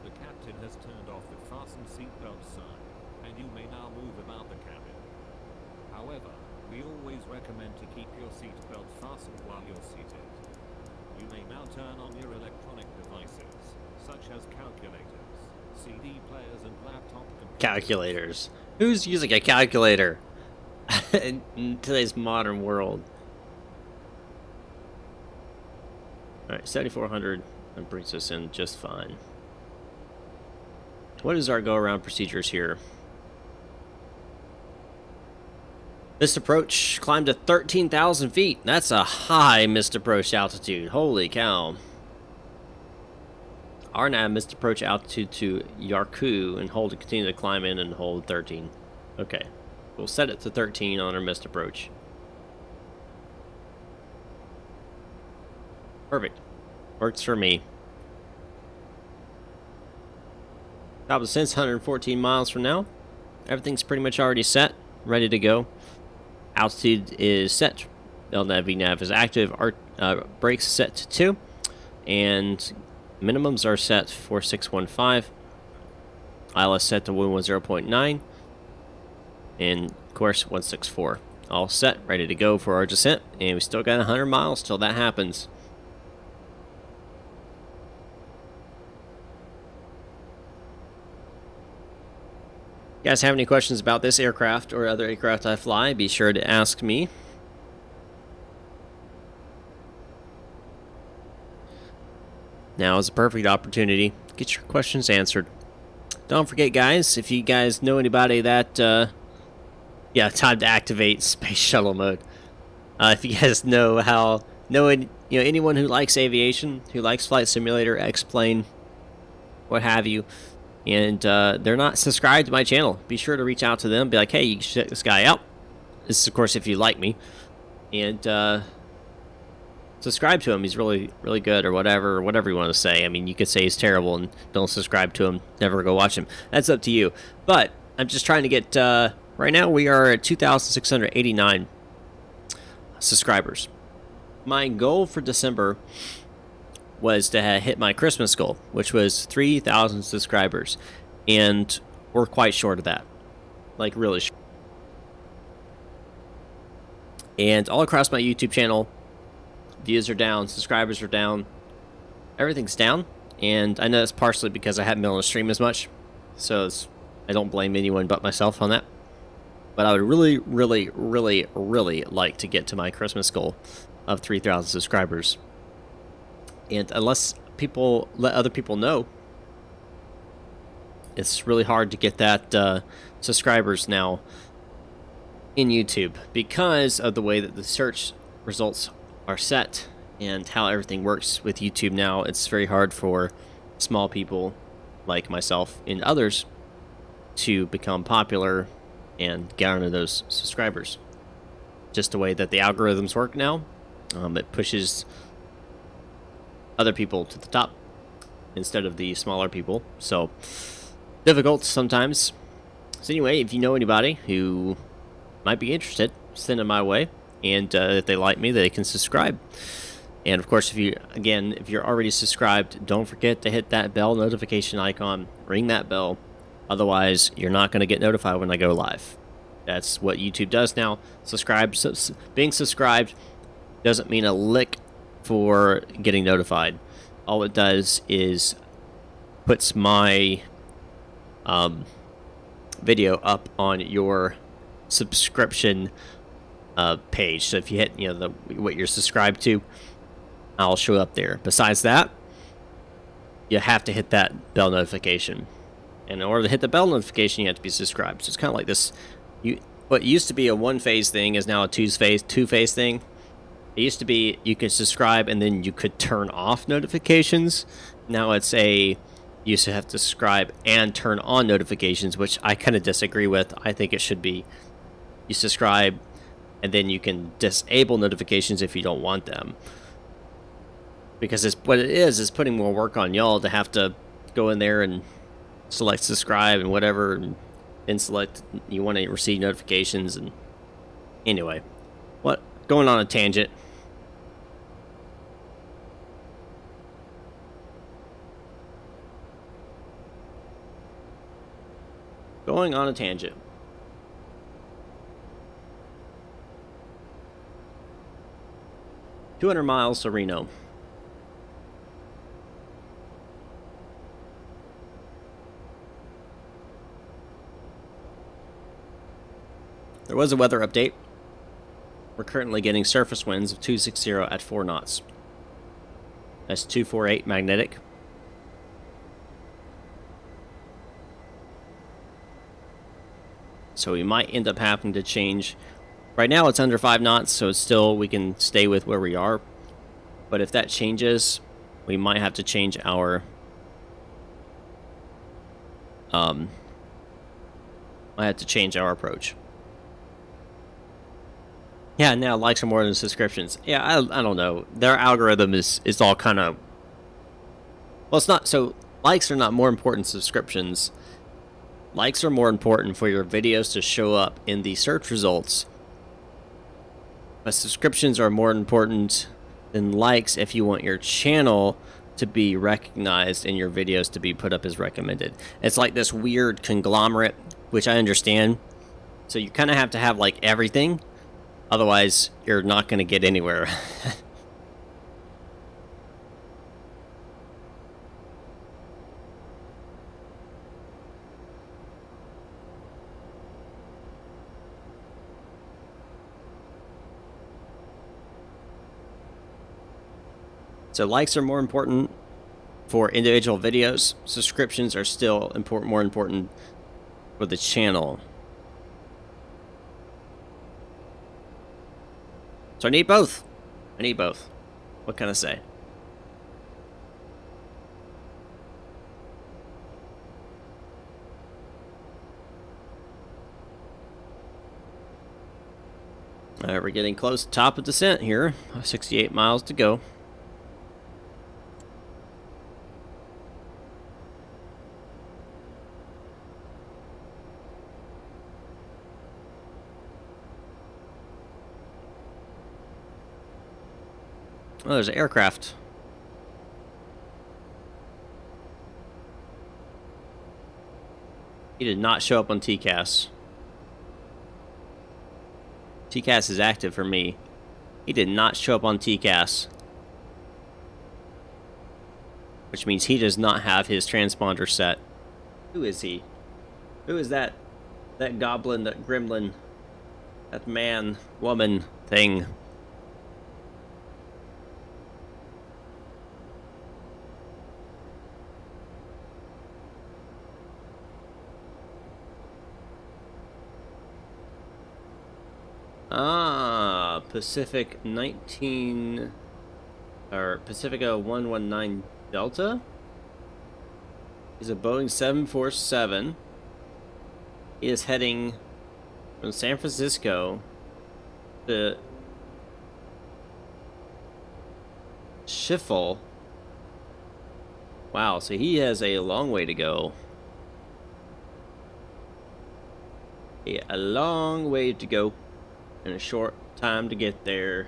the captain has turned off the fasten seatbelt sign, and you may now move about the cabin. However, we always recommend to keep your seatbelt fastened while you're seated. You may now turn on your electronic devices, such as calculators, CD players, and laptop computers. Calculators. Who's using a calculator in today's modern world? Alright, 7,400. That brings us in just fine. What is our go-around procedures here? Missed approach climbed to 13,000 feet. That's a high missed approach altitude. Holy cow. RNAV missed approach altitude to Yarku and hold to continue to climb in and hold 13. Okay. We'll set it to 13 on our missed approach. Perfect. Works for me. Top of the sense, 114 miles from now. Everything's pretty much already set, ready to go. Altitude is set. LNAV, VNAV is active. Our brakes set to 2. And minimums are set for 615. ILS set to 110.9. And, of course, 164. All set, ready to go for our descent. And we still got 100 miles till that happens. You guys have any questions about this aircraft or other aircraft I fly, be sure to ask me. Now is a perfect opportunity to get your questions answered. Don't forget, guys, if you guys know anybody that, yeah, time to activate space shuttle mode. If you guys know anyone who likes aviation, who likes Flight Simulator, X-Plane, what have you, and they're not subscribed to my channel, be sure to reach out to them. Be like, hey, you should check this guy out. This is, of course, if you like me. And subscribe to him. He's really, really good, or whatever you want to say. I mean, you could say he's terrible and don't subscribe to him. Never go watch him. That's up to you. But I'm just trying to get... right now, we are at 2,689 subscribers. My goal for December was to hit my Christmas goal, which was 3,000 subscribers, and we're quite short of that, like really short. And all across my YouTube channel, views are down, subscribers are down, everything's down, and I know it's partially because I haven't been able to stream as much, so I don't blame anyone but myself on that. But I would really, really, really, really like to get to my Christmas goal of 3,000 subscribers. And unless people let other people know, it's really hard to get that subscribers now in YouTube because of the way that the search results are set and how everything works with YouTube now. It's very hard for small people like myself and others to become popular and garner those subscribers. Just the way that the algorithms work now, it pushes other people to the top instead of the smaller people. So difficult sometimes. So anyway, if you know anybody who might be interested, send them my way, and if they like me, they can subscribe. And of course, if you're already subscribed, don't forget to hit that bell notification icon, ring that bell. Otherwise, you're not going to get notified when I go live. That's what YouTube does now. Being subscribed doesn't mean a lick for getting notified. All it does is puts my video up on your subscription page. So if you hit what you're subscribed to, I'll show up there. Besides that, you have to hit that bell notification. And in order to hit the bell notification, you have to be subscribed. So it's kind of like this. what used to be a one-phase thing is now a two-phase thing. It used to be you could subscribe and then you could turn off notifications. Now it's you used to have to subscribe and turn on notifications, which I kind of disagree with. I think it should be you subscribe and then you can disable notifications if you don't want them. Because what it is putting more work on y'all to have to go in there and select subscribe and whatever, and then select you want to receive notifications. And anyway, going on a tangent. Going on a tangent. $200 miles to Reno. There was a weather update. We're currently getting surface winds of 260 at 4 knots. That's 248 magnetic. So we might end up having to change. Right now it's under 5 knots, so it's still, we can stay with where we are. But if that changes, we might have to change our approach. Yeah, now likes are more than subscriptions. Yeah, I don't know. Their algorithm is all kind of... Well, it's not... So, likes are not more important than subscriptions. Likes are more important for your videos to show up in the search results. But subscriptions are more important than likes if you want your channel to be recognized and your videos to be put up as recommended. It's like this weird conglomerate, which I understand. So you kind of have to have like everything. Otherwise, you're not going to get anywhere. So likes are more important for individual videos. Subscriptions are still more important for the channel. So I need both. What can I say? Alright, we're getting close to top of descent here. 68 miles to go. Oh, there's an aircraft. He did not show up on TCAS. TCAS is active for me. He did not show up on TCAS. Which means he does not have his transponder set. Who is he? Who is that? That goblin, that gremlin, that man, woman thing. Pacific 19 or Pacifica 119 Delta is a Boeing 747. He is heading from San Francisco to Schiphol. Wow, so he has a long way to go. A long way to go and a short time to get there.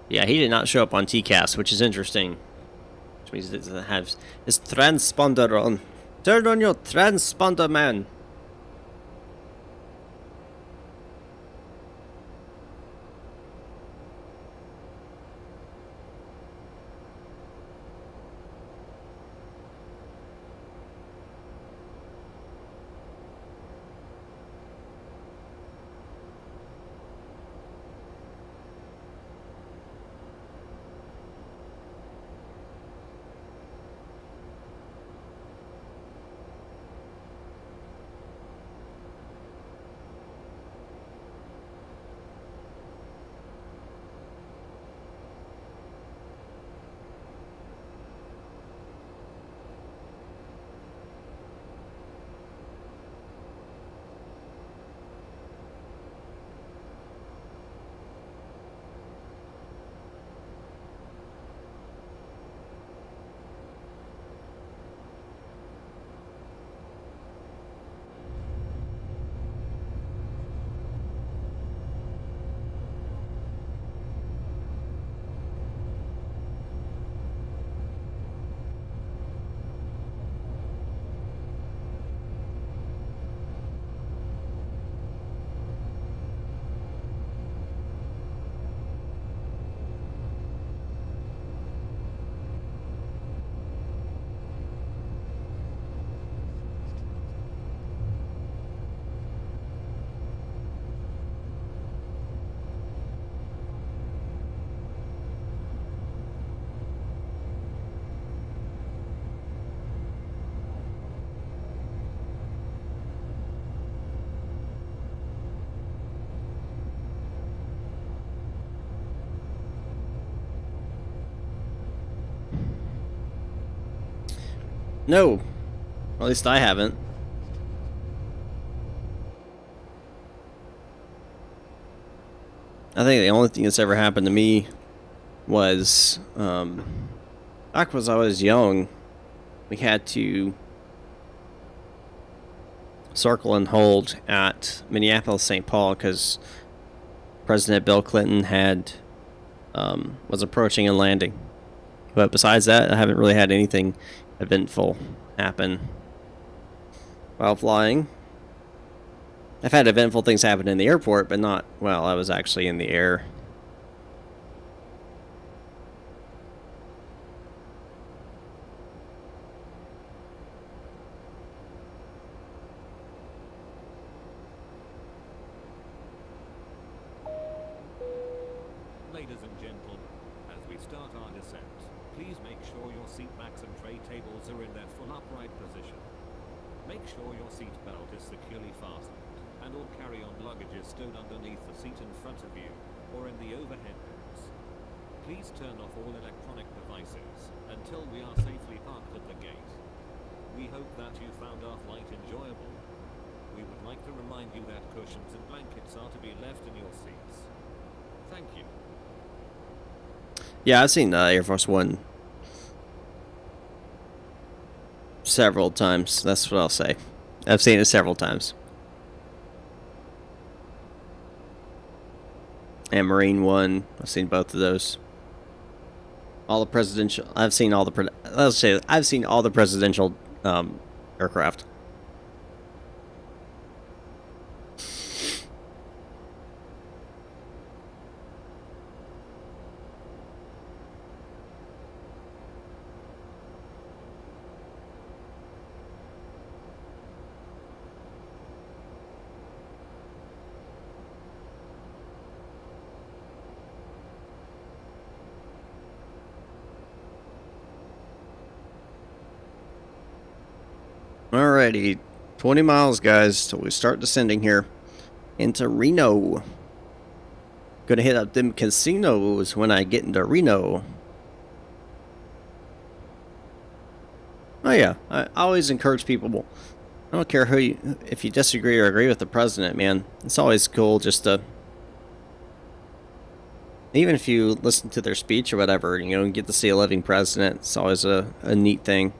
Yeah, he did not show up on TCAS, which is interesting. Which means it doesn't have his transponder on. Turn on your transponder, man. No. Or at least I haven't. I think the only thing that's ever happened to me was back when I was young, we had to circle and hold at Minneapolis, St. Paul, because President Bill Clinton was approaching and landing. But besides that, I haven't really had anything eventful happen while flying. I've had eventful things happen in the airport, but not while I was actually in the air. Ladies and gentlemen, as we start our descent, please make sure your seat backs and tray tables are in their full upright position. Make sure your seat belt is securely fastened, and all carry-on luggage is stowed underneath the seat in front of you, or in the overhead bins. Please turn off all electronic devices until we are safely parked at the gate. We hope that you found our flight enjoyable. We would like to remind you that cushions and blankets are to be left in your seats. Thank you. Yeah, I've seen Air Force One several times. That's what I'll say. I've seen it several times. And Marine One, I've seen both of those. All the presidential. I've seen all the. Let's say I've seen all the presidential aircraft. Alrighty, 20 miles, guys, till we start descending here into Reno. Gonna hit up them casinos when I get into Reno. Oh yeah, I always encourage people. I don't care if you disagree or agree with the president, man. It's always cool just to, even if you listen to their speech or whatever, and get to see a living president. It's always a neat thing.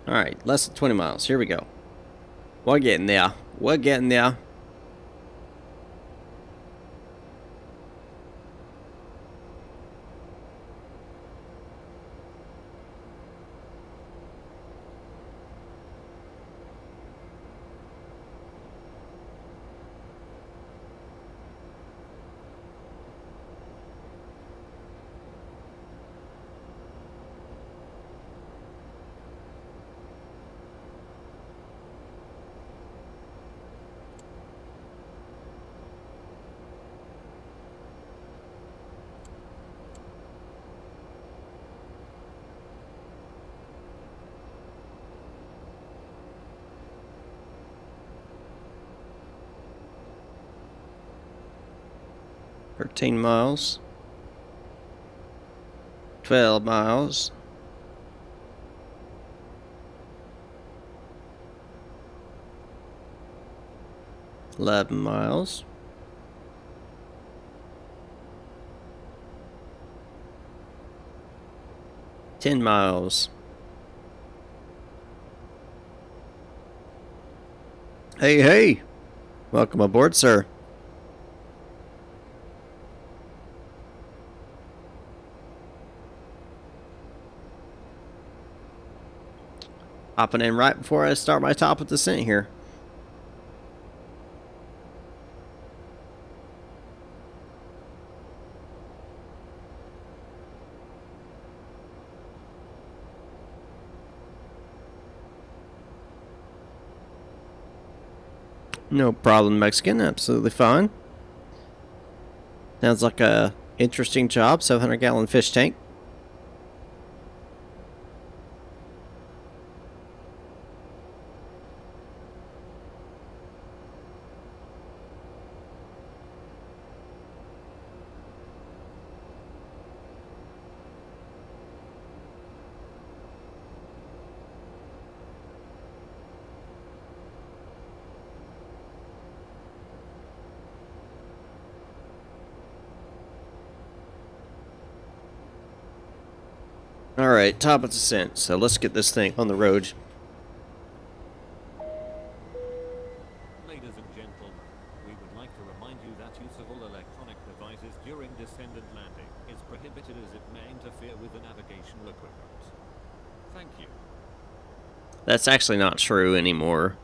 Alright, less than 20 miles. Here we go. We're getting there. We're getting there. $13 miles. 12 miles. 11 miles. 10 miles. Hey, hey! Welcome aboard, sir. Hopping in right before I start my top of descent here. No problem, Mexican. Absolutely fine. Sounds like a interesting job. 700-gallon fish tank. right, top of descent. So let's get this thing on the road. Ladies and gentlemen, we would like to remind you that use of all electronic devices during descent and landing is prohibited as it may interfere with the navigational equipment. Thank you. That's actually not true anymore.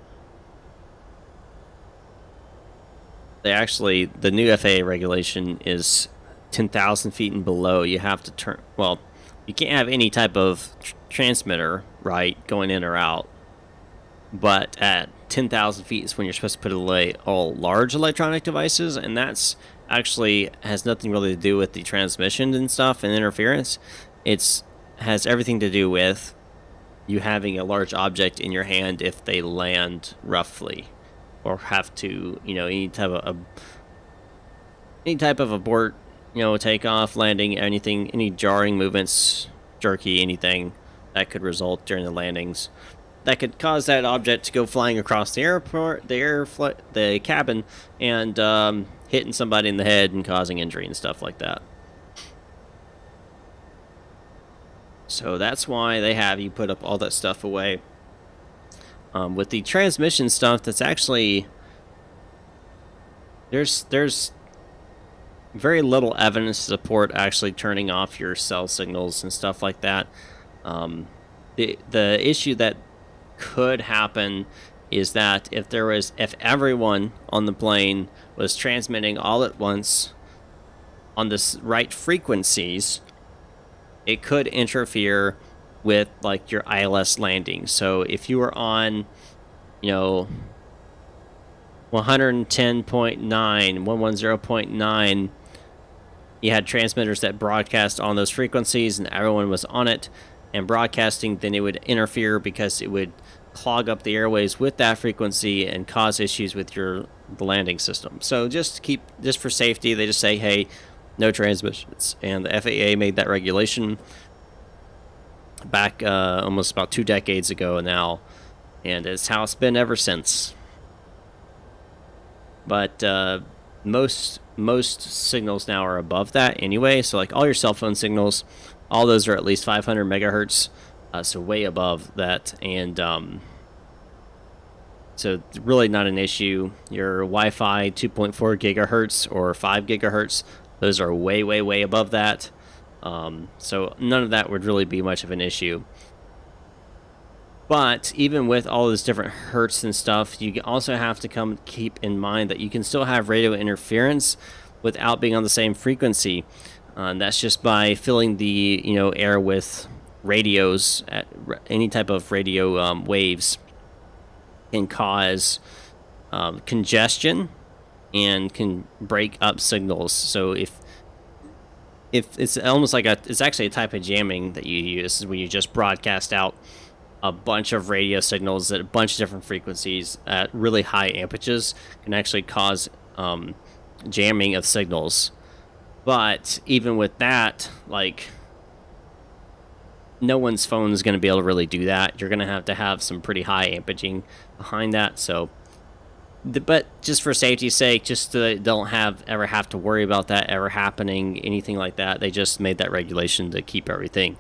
The new FAA regulation is 10,000 feet and below. You have to turn, well, you can't have any type of transmitter, right, going in or out. But at 10,000 feet is when you're supposed to put away all large electronic devices, and that's actually has nothing really to do with the transmission and stuff and interference. It's has everything to do with you having a large object in your hand if they land roughly, or have to, any type of abort, takeoff, landing, anything, any jarring movements, jerky, anything that could result during the landings that could cause that object to go flying across the airport, the cabin, and hitting somebody in the head and causing injury and stuff like that. So that's why they have you put up all that stuff away. With the transmission stuff, that's actually there's very little evidence to support actually turning off your cell signals and stuff like that. The issue that could happen is that if everyone on the plane was transmitting all at once on the right frequencies, it could interfere with like your ILS landing. So if you were on, 110.9, 110.9, you had transmitters that broadcast on those frequencies and everyone was on it and broadcasting, then it would interfere because it would clog up the airways with that frequency and cause issues with the landing system. So just for safety, they just say, hey, no transmissions. And the FAA made that regulation back almost about 2 decades ago now, and it's how it's been ever since. But most signals now are above that anyway, so like all your cell phone signals, all those are at least 500 megahertz, so way above that, and so really not an issue. Your Wi-Fi 2.4 gigahertz or 5 gigahertz, those are way, way, way above that. So none of that would really be much of an issue. But even with all those different hertz and stuff, you also have to keep in mind that you can still have radio interference without being on the same frequency. And that's just by filling the air with radios. Any type of radio waves can cause congestion and can break up signals. So if it's almost like it's actually a type of jamming that you use, is when you just broadcast out a bunch of radio signals at a bunch of different frequencies at really high amperages, can actually cause jamming of signals. But even with that, like, no one's phone is going to be able to really do that. You're going to have some pretty high ampaging behind that. So, but just for safety's sake, just so they don't ever have to worry about that ever happening, anything like that, they just made that regulation to keep everything,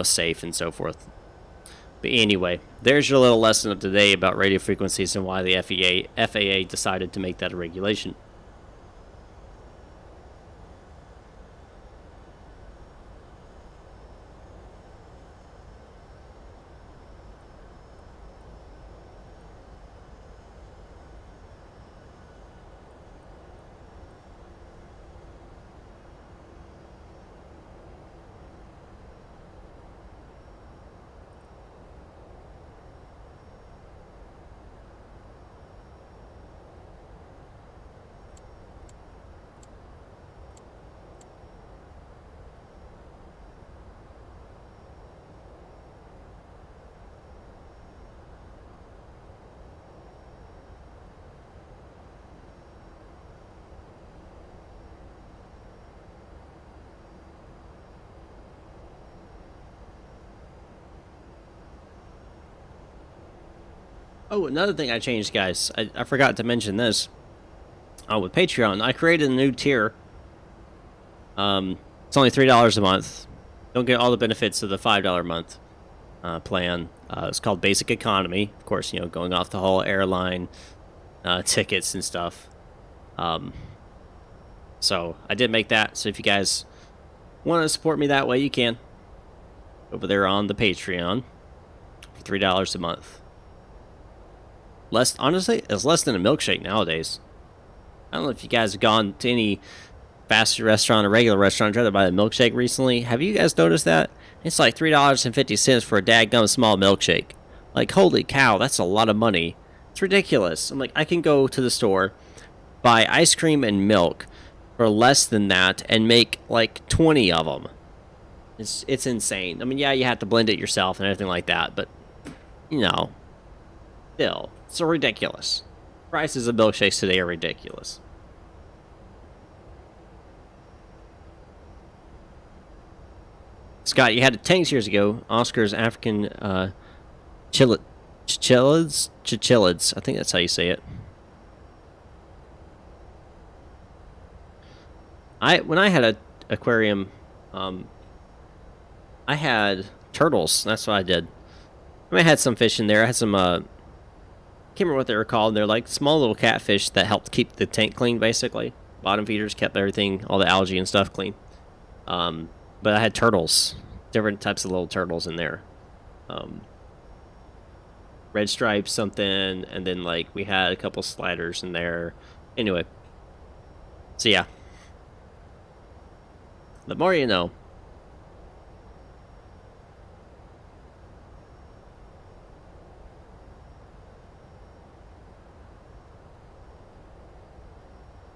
safe and so forth. But anyway, there's your little lesson of today about radio frequencies and why the FAA decided to make that a regulation. Oh, another thing I changed, guys. I forgot to mention this. With Patreon, I created a new tier. It's only $3 a month. don't get all the benefits of the $5 a month plan. It's called Basic Economy. Of course, you know, going off the whole airline tickets and stuff. So I did make that. So if you guys want to support me that way, you can. Over there on the Patreon for $3 a month. Honestly, it's less than a milkshake nowadays. I don't know if you guys have gone to any fast food restaurant or regular restaurant, tried to buy a milkshake recently. Have you guys noticed that? It's like $3.50 for a daggum small milkshake. Like, holy cow, that's a lot of money. It's ridiculous. I'm like, I can go to the store, buy ice cream and milk for less than that, and make like 20 of them. It's insane. I mean, yeah, you have to blend it yourself and everything like that, but, you know, still, it's so ridiculous. Prices of milkshakes today are ridiculous. Scott, you had a tanks years ago. Oscar's African chichilids. I think that's how you say it. When I had an aquarium, I had turtles. That's what I did. I mean, I had some fish in there. I had some can't remember what they were called. They're like small little catfish that helped keep the tank clean, basically. Bottom feeders kept everything, all the algae and stuff clean. But I had turtles, different types of little turtles in there. Red stripes, something, and then like we had a couple sliders in there. Anyway, so yeah. The more you know.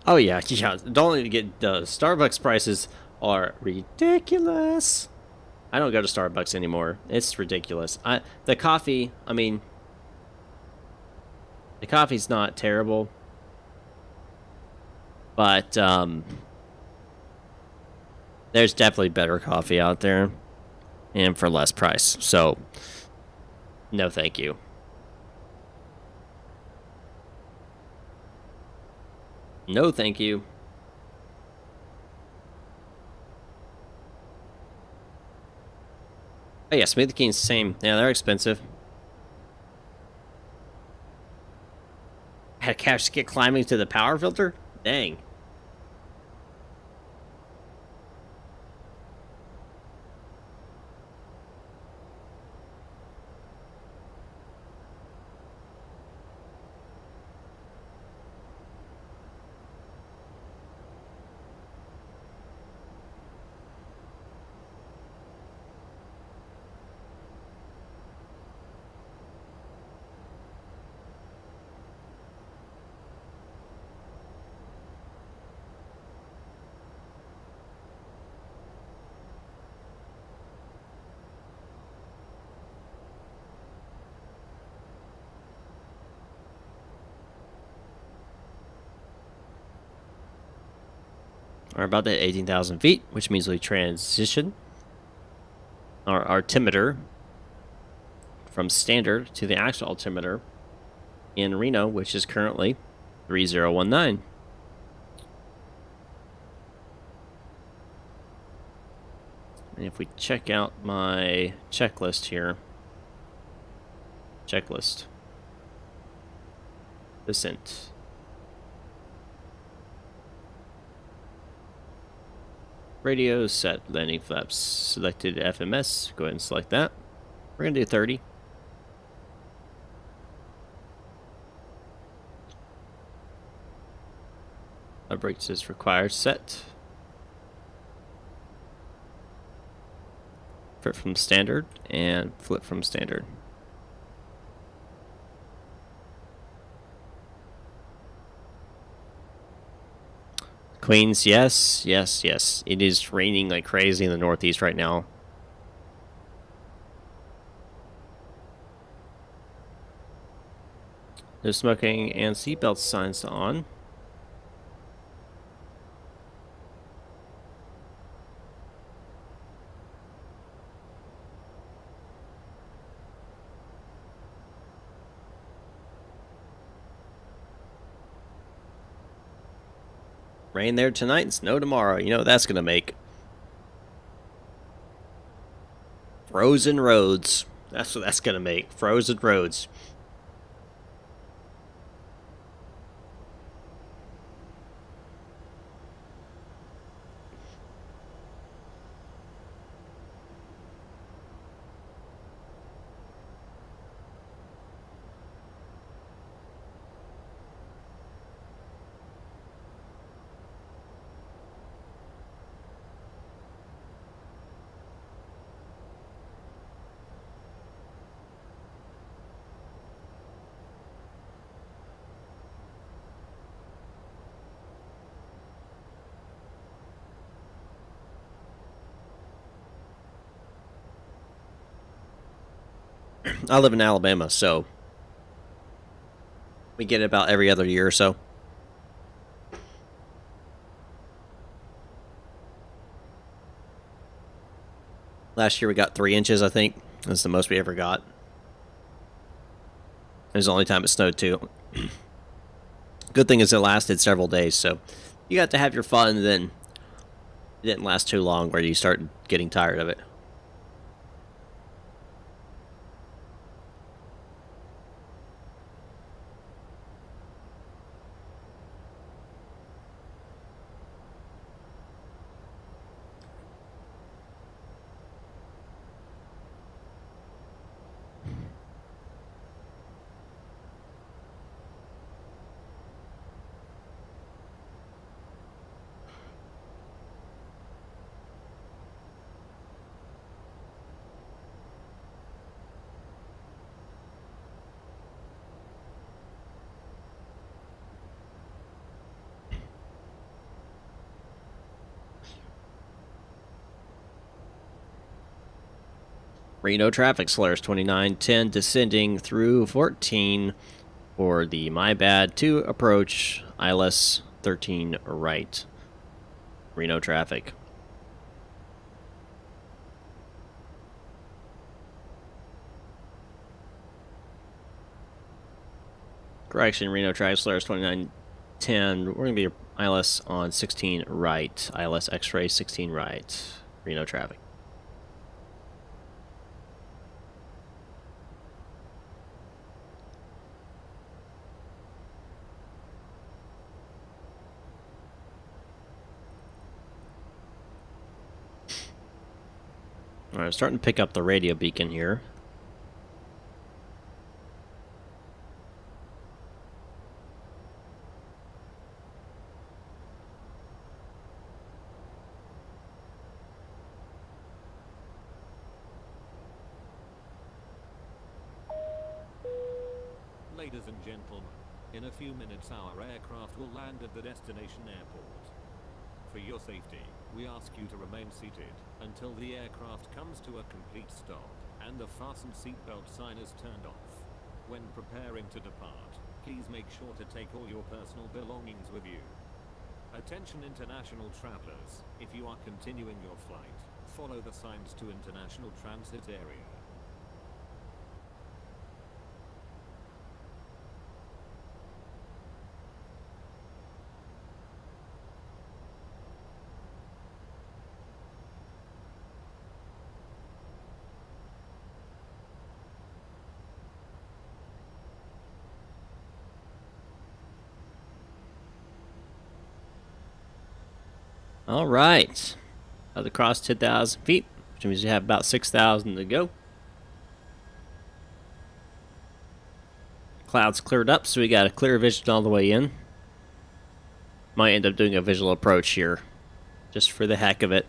Oh yeah, yeah. Don't even get the Starbucks prices are ridiculous. I don't go to Starbucks anymore. It's ridiculous. The coffee, I mean, the coffee's not terrible, but there's definitely better coffee out there, and for less price. So, no, thank you. No, thank you. Oh yeah, Smoothie King's the same. Yeah, they're expensive. Had a cash skit climbing to the power filter? Dang. Are about at 18,000 feet, which means we transition our altimeter from standard to the actual altimeter in Reno, which is currently 3019. And if we check out my checklist here, descent. Radio set, landing flaps selected FMS. Go ahead and select that. We're gonna do 30. Brakes is required set. Flip from standard and flip from standard. Queens, yes, yes, yes. It is raining like crazy in the Northeast right now. No smoking and seatbelt signs on. Rain there tonight and snow tomorrow. You know what that's going to make. Frozen roads. That's what that's gonna make. Frozen roads. I live in Alabama, so we get it about every other year or so. Last year we got 3 inches, I think. That's the most we ever got. It was the only time it snowed, too. Good thing is it lasted several days, so you got to have your fun, and then it didn't last too long where you started getting tired of it. Reno traffic, Solaris 2910 descending through 14 for the My Bad 2 approach, ILS 13 right. Reno traffic. Correction, Reno traffic, Solaris 2910. We're going to be ILS on 16 right. ILS X-ray 16 right. Reno traffic. Alright, starting to pick up the radio beacon here. Ladies and gentlemen, in a few minutes our aircraft will land at the destination airport. For your safety, we ask you to remain seated until the aircraft comes to a complete stop and the fasten seatbelt sign is turned off. When preparing to depart, please make sure to take all your personal belongings with you. Attention international travelers, if you are continuing your flight, follow the signs to international transit area. All right. About to cross 10,000 feet, which means you have about 6,000 to go. Clouds cleared up, so we got a clear vision all the way in. Might end up doing a visual approach here, just for the heck of it.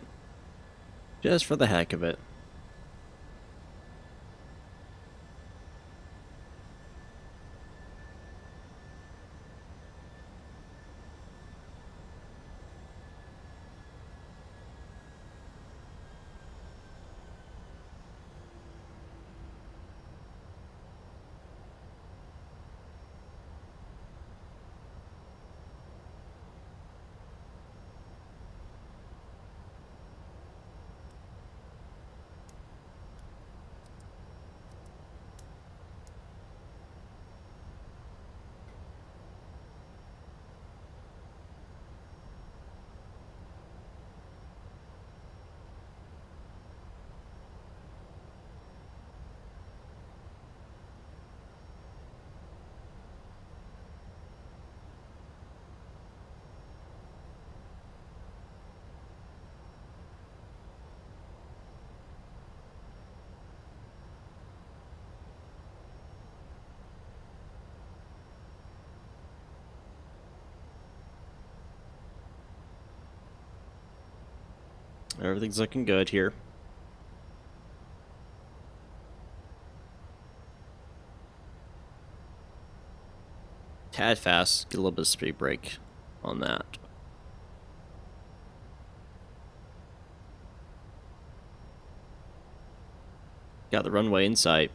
Just for the heck of it. Everything's looking good here. Tad fast. Get a little bit of speed brake on that. Got the runway in sight.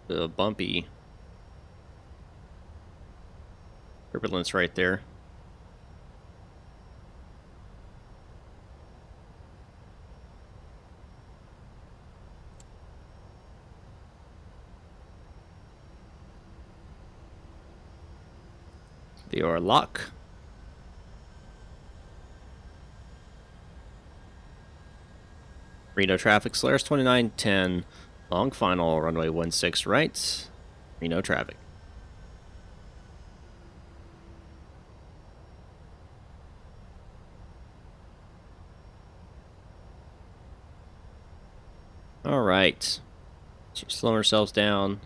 The bumpy turbulence right there. VOR lock. Reno traffic, Solaris 2910, long final, runway 16 right, Reno traffic. All right, slowing ourselves down.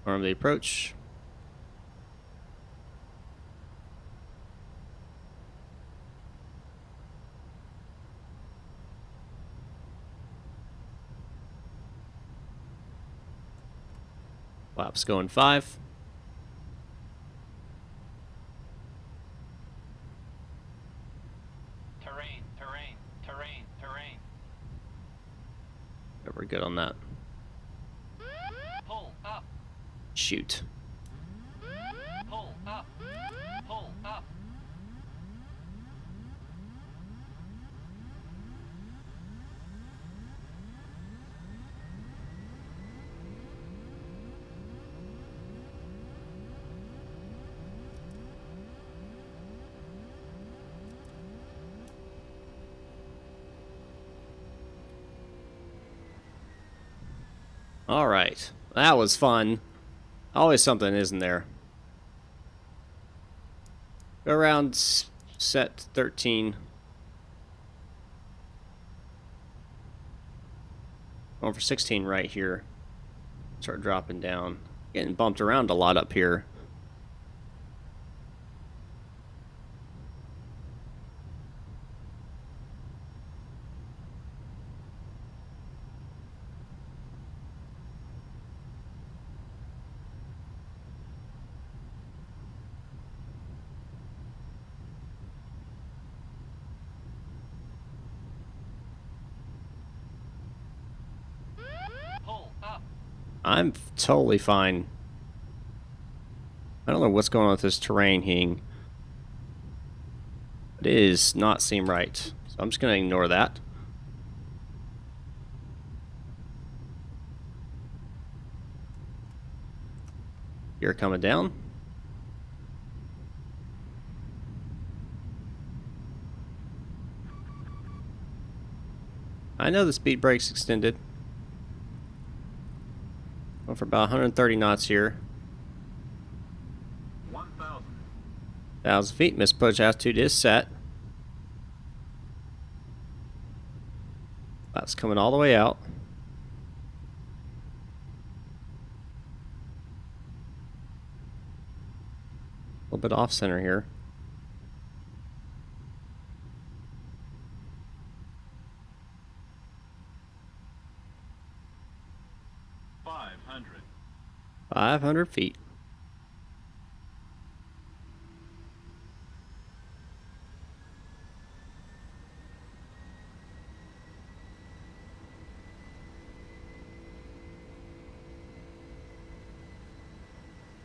Arm the approach. Flaps going 5. Terrain. Yeah, we're good on that. Pull up. Shoot. Pull up. Pull up. All right, that was fun. Always something, isn't there? Go around set 13. Going for 16 right here. Start dropping down. Getting bumped around a lot up here. I'm totally fine. I don't know what's going on with this terrain heating. It does not seem right. So I'm just going to ignore that. Gear coming down. I know the speed brake's extended. Going for about 130 knots here. 1,000 feet. Misapproach altitude is set. That's coming all the way out. A little bit off center here. Five hundred feet.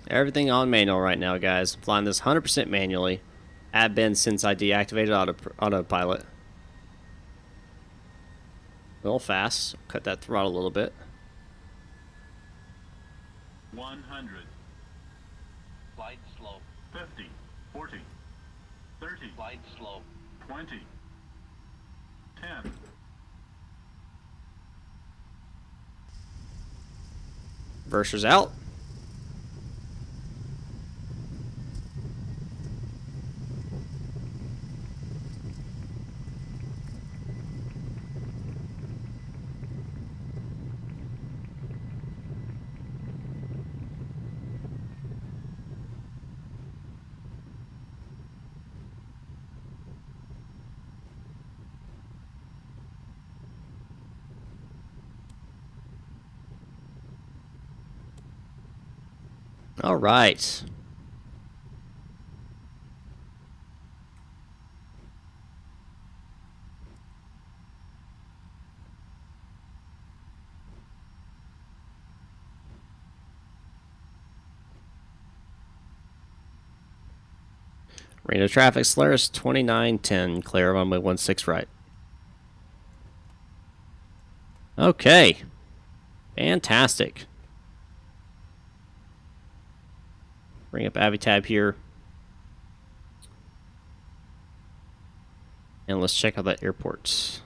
Everything on manual right now, guys. I'm flying this 100% manually. Have been since I deactivated autopilot. A little fast. Cut that throttle a little bit. 100. Glide slow. 50. 40. 30. Glide slow. 20. 10. Reversers out. All right. Reno traffic, Solaris 2910, clear runway 16 right. Okay. Fantastic. Bring up AviTab here. And let's check out that airport.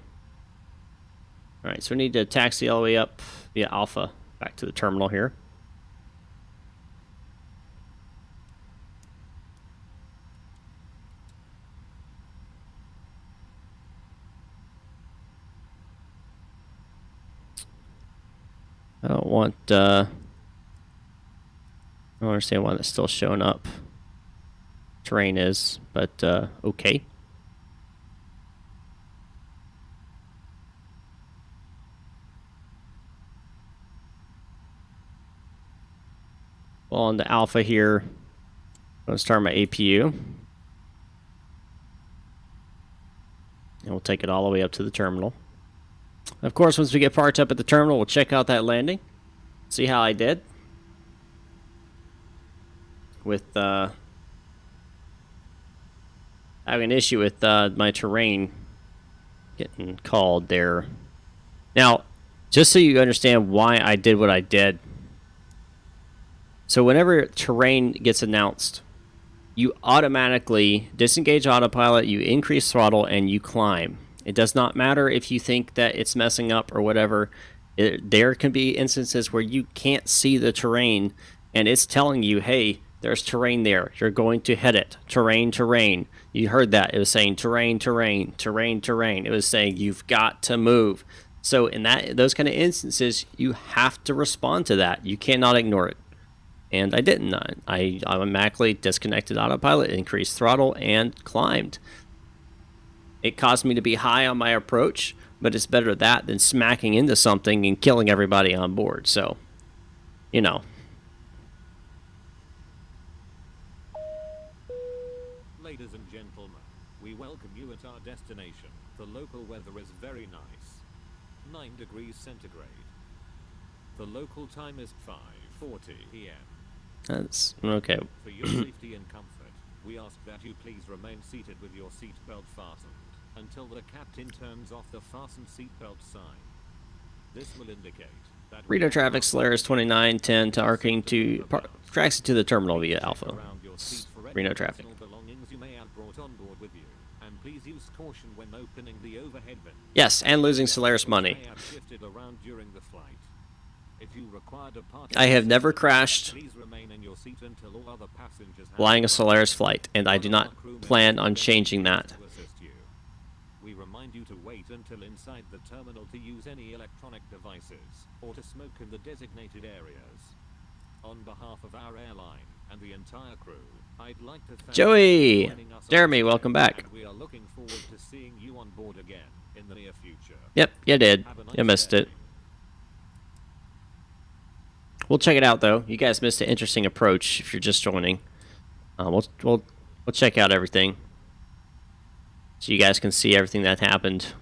Alright, so we need to taxi all the way up via Alpha back to the terminal here. I don't want, I don't understand why that's still showing up. Terrain is, but okay. Well, on the Alpha here, I'm going to start my APU. And we'll take it all the way up to the terminal. Of course, once we get parked up at the terminal, we'll check out that landing. See how I did. With having an issue with my terrain getting called there. Now, just so you understand why I did what I did. So whenever terrain gets announced, you automatically disengage autopilot, you increase throttle, and you climb. It does not matter if you think that it's messing up or whatever. There can be instances where you can't see the terrain, and it's telling you, hey, there's terrain there. You're going to hit it. Terrain, terrain. You heard that. It was saying terrain, terrain, terrain, terrain. It was saying you've got to move. So in those kind of instances, you have to respond to that. You cannot ignore it. And I didn't. I automatically disconnected autopilot, increased throttle, and climbed. It caused me to be high on my approach, but it's better that than smacking into something and killing everybody on board. So, you know. Ladies and gentlemen, we welcome you at our destination. The local weather is very nice. 9 degrees centigrade. The local time is 5:40 p.m. That's okay. For your safety and comfort, we ask that you please remain seated with your seatbelt fastened until the captain turns off the fasten seatbelt sign. This will indicate that Reno traffic, Solaris 2910 to arcing to taxi to the terminal via Alpha. Reno traffic. Belongings you may have brought on board with you, and please use caution when opening the overhead bin. Yes, and losing Solaris money. May have shifted around during the flight. If you require departure, I have never crashed please remain in your seat until all other passengers have flying a Solaris flight, and I do not plan on changing that. to assist you. We remind you to wait until inside the terminal to use any electronic devices or to smoke in the designated areas. On behalf of our airline and the entire crew, I'd like to thank Joey! you for joining us on Jeremy, today, welcome back. and we are looking forward to seeing you on board again in the near future. Yep, you did. Have a nice You missed day. it. We'll check it out though. You guys missed an interesting approach if you're just joining. We'll check out everything, so you guys can see everything that happened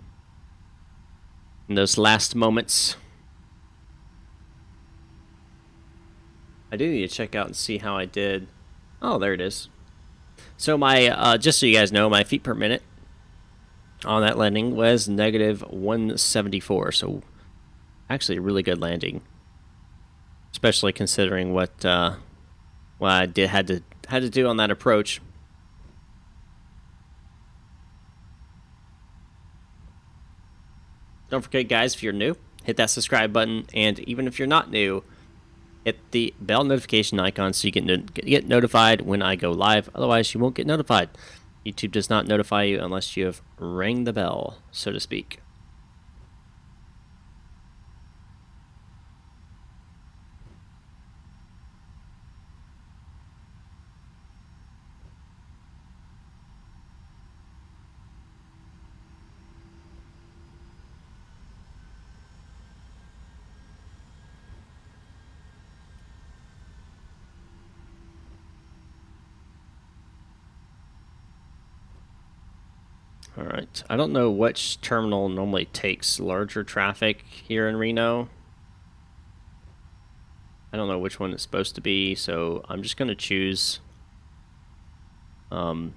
in those last moments. I do need to check out and see how I did. Oh, there it is. So my, just so you guys know, my feet per minute on that landing was negative 174. So actually a really good landing, especially considering what I had to do on that approach. Don't forget, guys, if you're new, hit that subscribe button, and even if you're not new, hit the bell notification icon so you can get notified when I go live. Otherwise, you won't get notified. YouTube does not notify you unless you have rang the bell, so to speak. Alright, I don't know which terminal normally takes larger traffic here in Reno. I don't know which one it's supposed to be, so I'm just going to choose the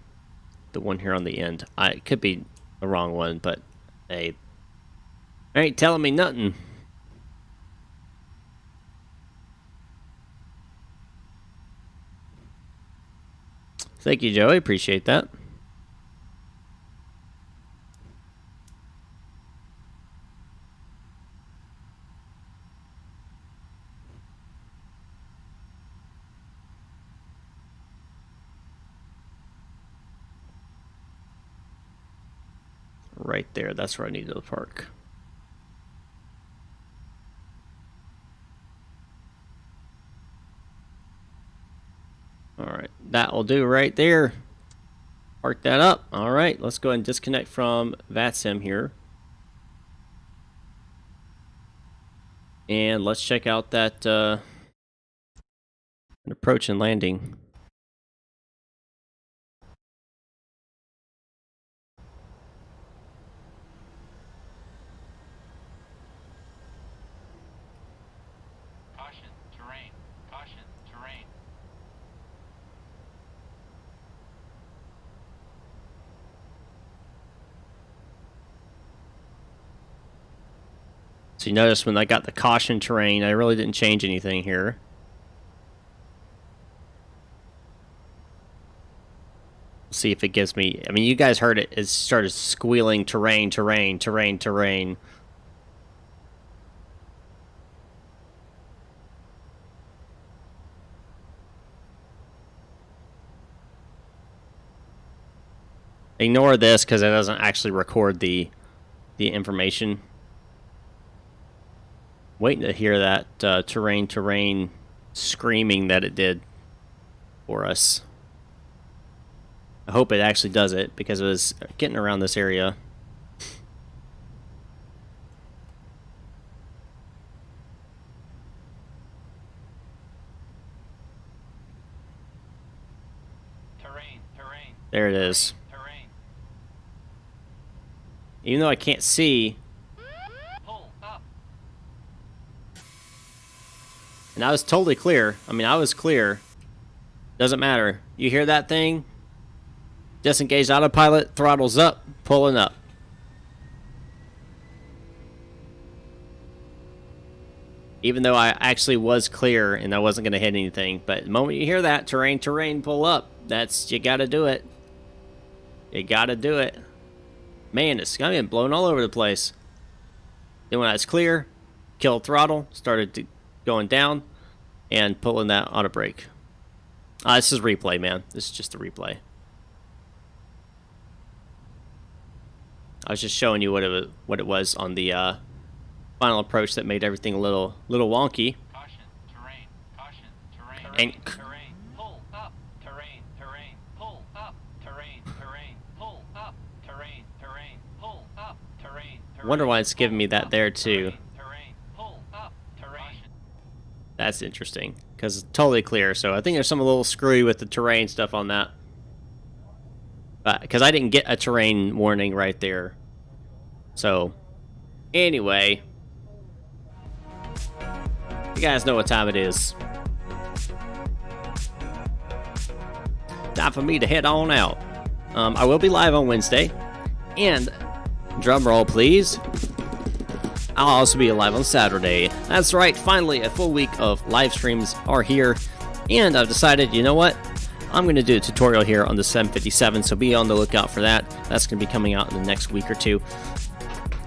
one here on the end. It could be the wrong one, but they ain't telling me nothing. Thank you, Joey. Appreciate that. Right there, that's where I need to park. Alright, that will do right there. Park that up. Alright, let's go ahead and disconnect from VATSIM here. And let's check out that approach and landing. So you notice when I got the caution terrain, I really didn't change anything here. See if it gives me, I mean, you guys heard it, it started squealing terrain, terrain, terrain, terrain. Ignore this because it doesn't actually record the information. Waiting to hear that terrain, terrain screaming that it did for us. I hope it actually does it because it was getting around this area. There it is. Even though I can't see, and I was totally clear. I mean, I was clear. Doesn't matter. You hear that thing? Disengage autopilot, throttles up, pulling up. Even though I actually was clear and I wasn't going to hit anything. But the moment you hear that, terrain, terrain, pull up. You got to do it. You got to do it. Man, it's been blown all over the place. Then when I was clear, kill throttle, started going down, and pulling that auto brake. This is replay, man. This is just a replay. I was just showing you what it was on the final approach that made everything a little wonky. Caution, terrain, And terrain, pull up, terrain, pull up, terrain, pull up, terrain, pull up, terrain. Wonder why it's giving me that there too. Terrain, pull up, terrain. That's interesting because it's totally clear. So I think there's some little screwy with the terrain stuff on that. Because I didn't get a terrain warning right there. So, anyway, you guys know what time it is. time for me to head on out. I will be live on Wednesday, and drum roll please, I'll also be live on Saturday. That's right, finally a full week of live streams are here, and I've decided, you know what, I'm going to do a tutorial here on the 757, so be on the lookout for that. That's going to be coming out in the next week or two.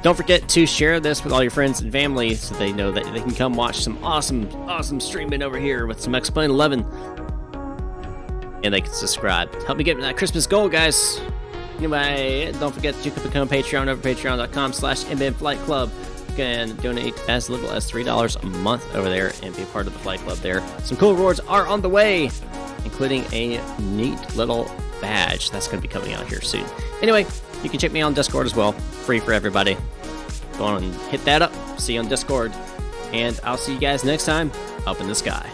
Don't forget to share this with all your friends and family so they know that they can come watch some awesome streaming over here with some Explain 11. And they can subscribe. Help me get that Christmas goal, guys. Anyway, don't forget that you can become a Patreon over patreon.com/MBMFlightClub. You can donate as little as $3 a month over there and be a part of the flight club there. Some cool rewards are on the way, including a neat little badge that's going to be coming out here soon. Anyway, you can check me on Discord as well. Free for everybody. Go on and hit that up. See you on Discord. And I'll see you guys next time up in the sky.